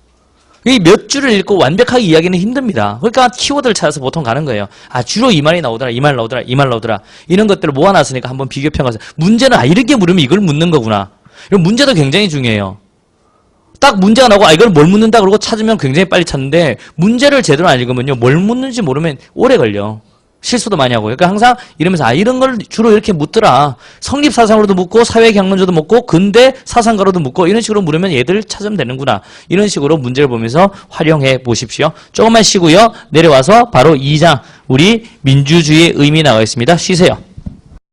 이 몇 줄을 읽고 완벽하게 이야기는 힘듭니다. 그러니까 키워드를 찾아서 보통 가는 거예요. 주로 이 말이 나오더라, 이 말 나오더라. 이런 것들을 모아놨으니까 한번 비교 평가하세요. 문제는 이렇게 물으면 이걸 묻는 거구나. 이런 문제도 굉장히 중요해요. 딱 문제가 나오고 이걸 뭘 묻는다 그러고 찾으면 굉장히 빨리 찾는데 문제를 제대로 안 읽으면요. 뭘 묻는지 모르면 오래 걸려. 실수도 많이 하고. 그러니까 항상 이러면서 이런 걸 주로 이렇게 묻더라. 성립사상으로도 묻고 사회경론자도 묻고 근대 사상가로도 묻고 이런 식으로 물으면 얘들 찾으면 되는구나. 이런 식으로 문제를 보면서 활용해 보십시오. 조금만 쉬고요. 내려와서 바로 2장 우리 민주주의의 의미 나가 있습니다. 쉬세요.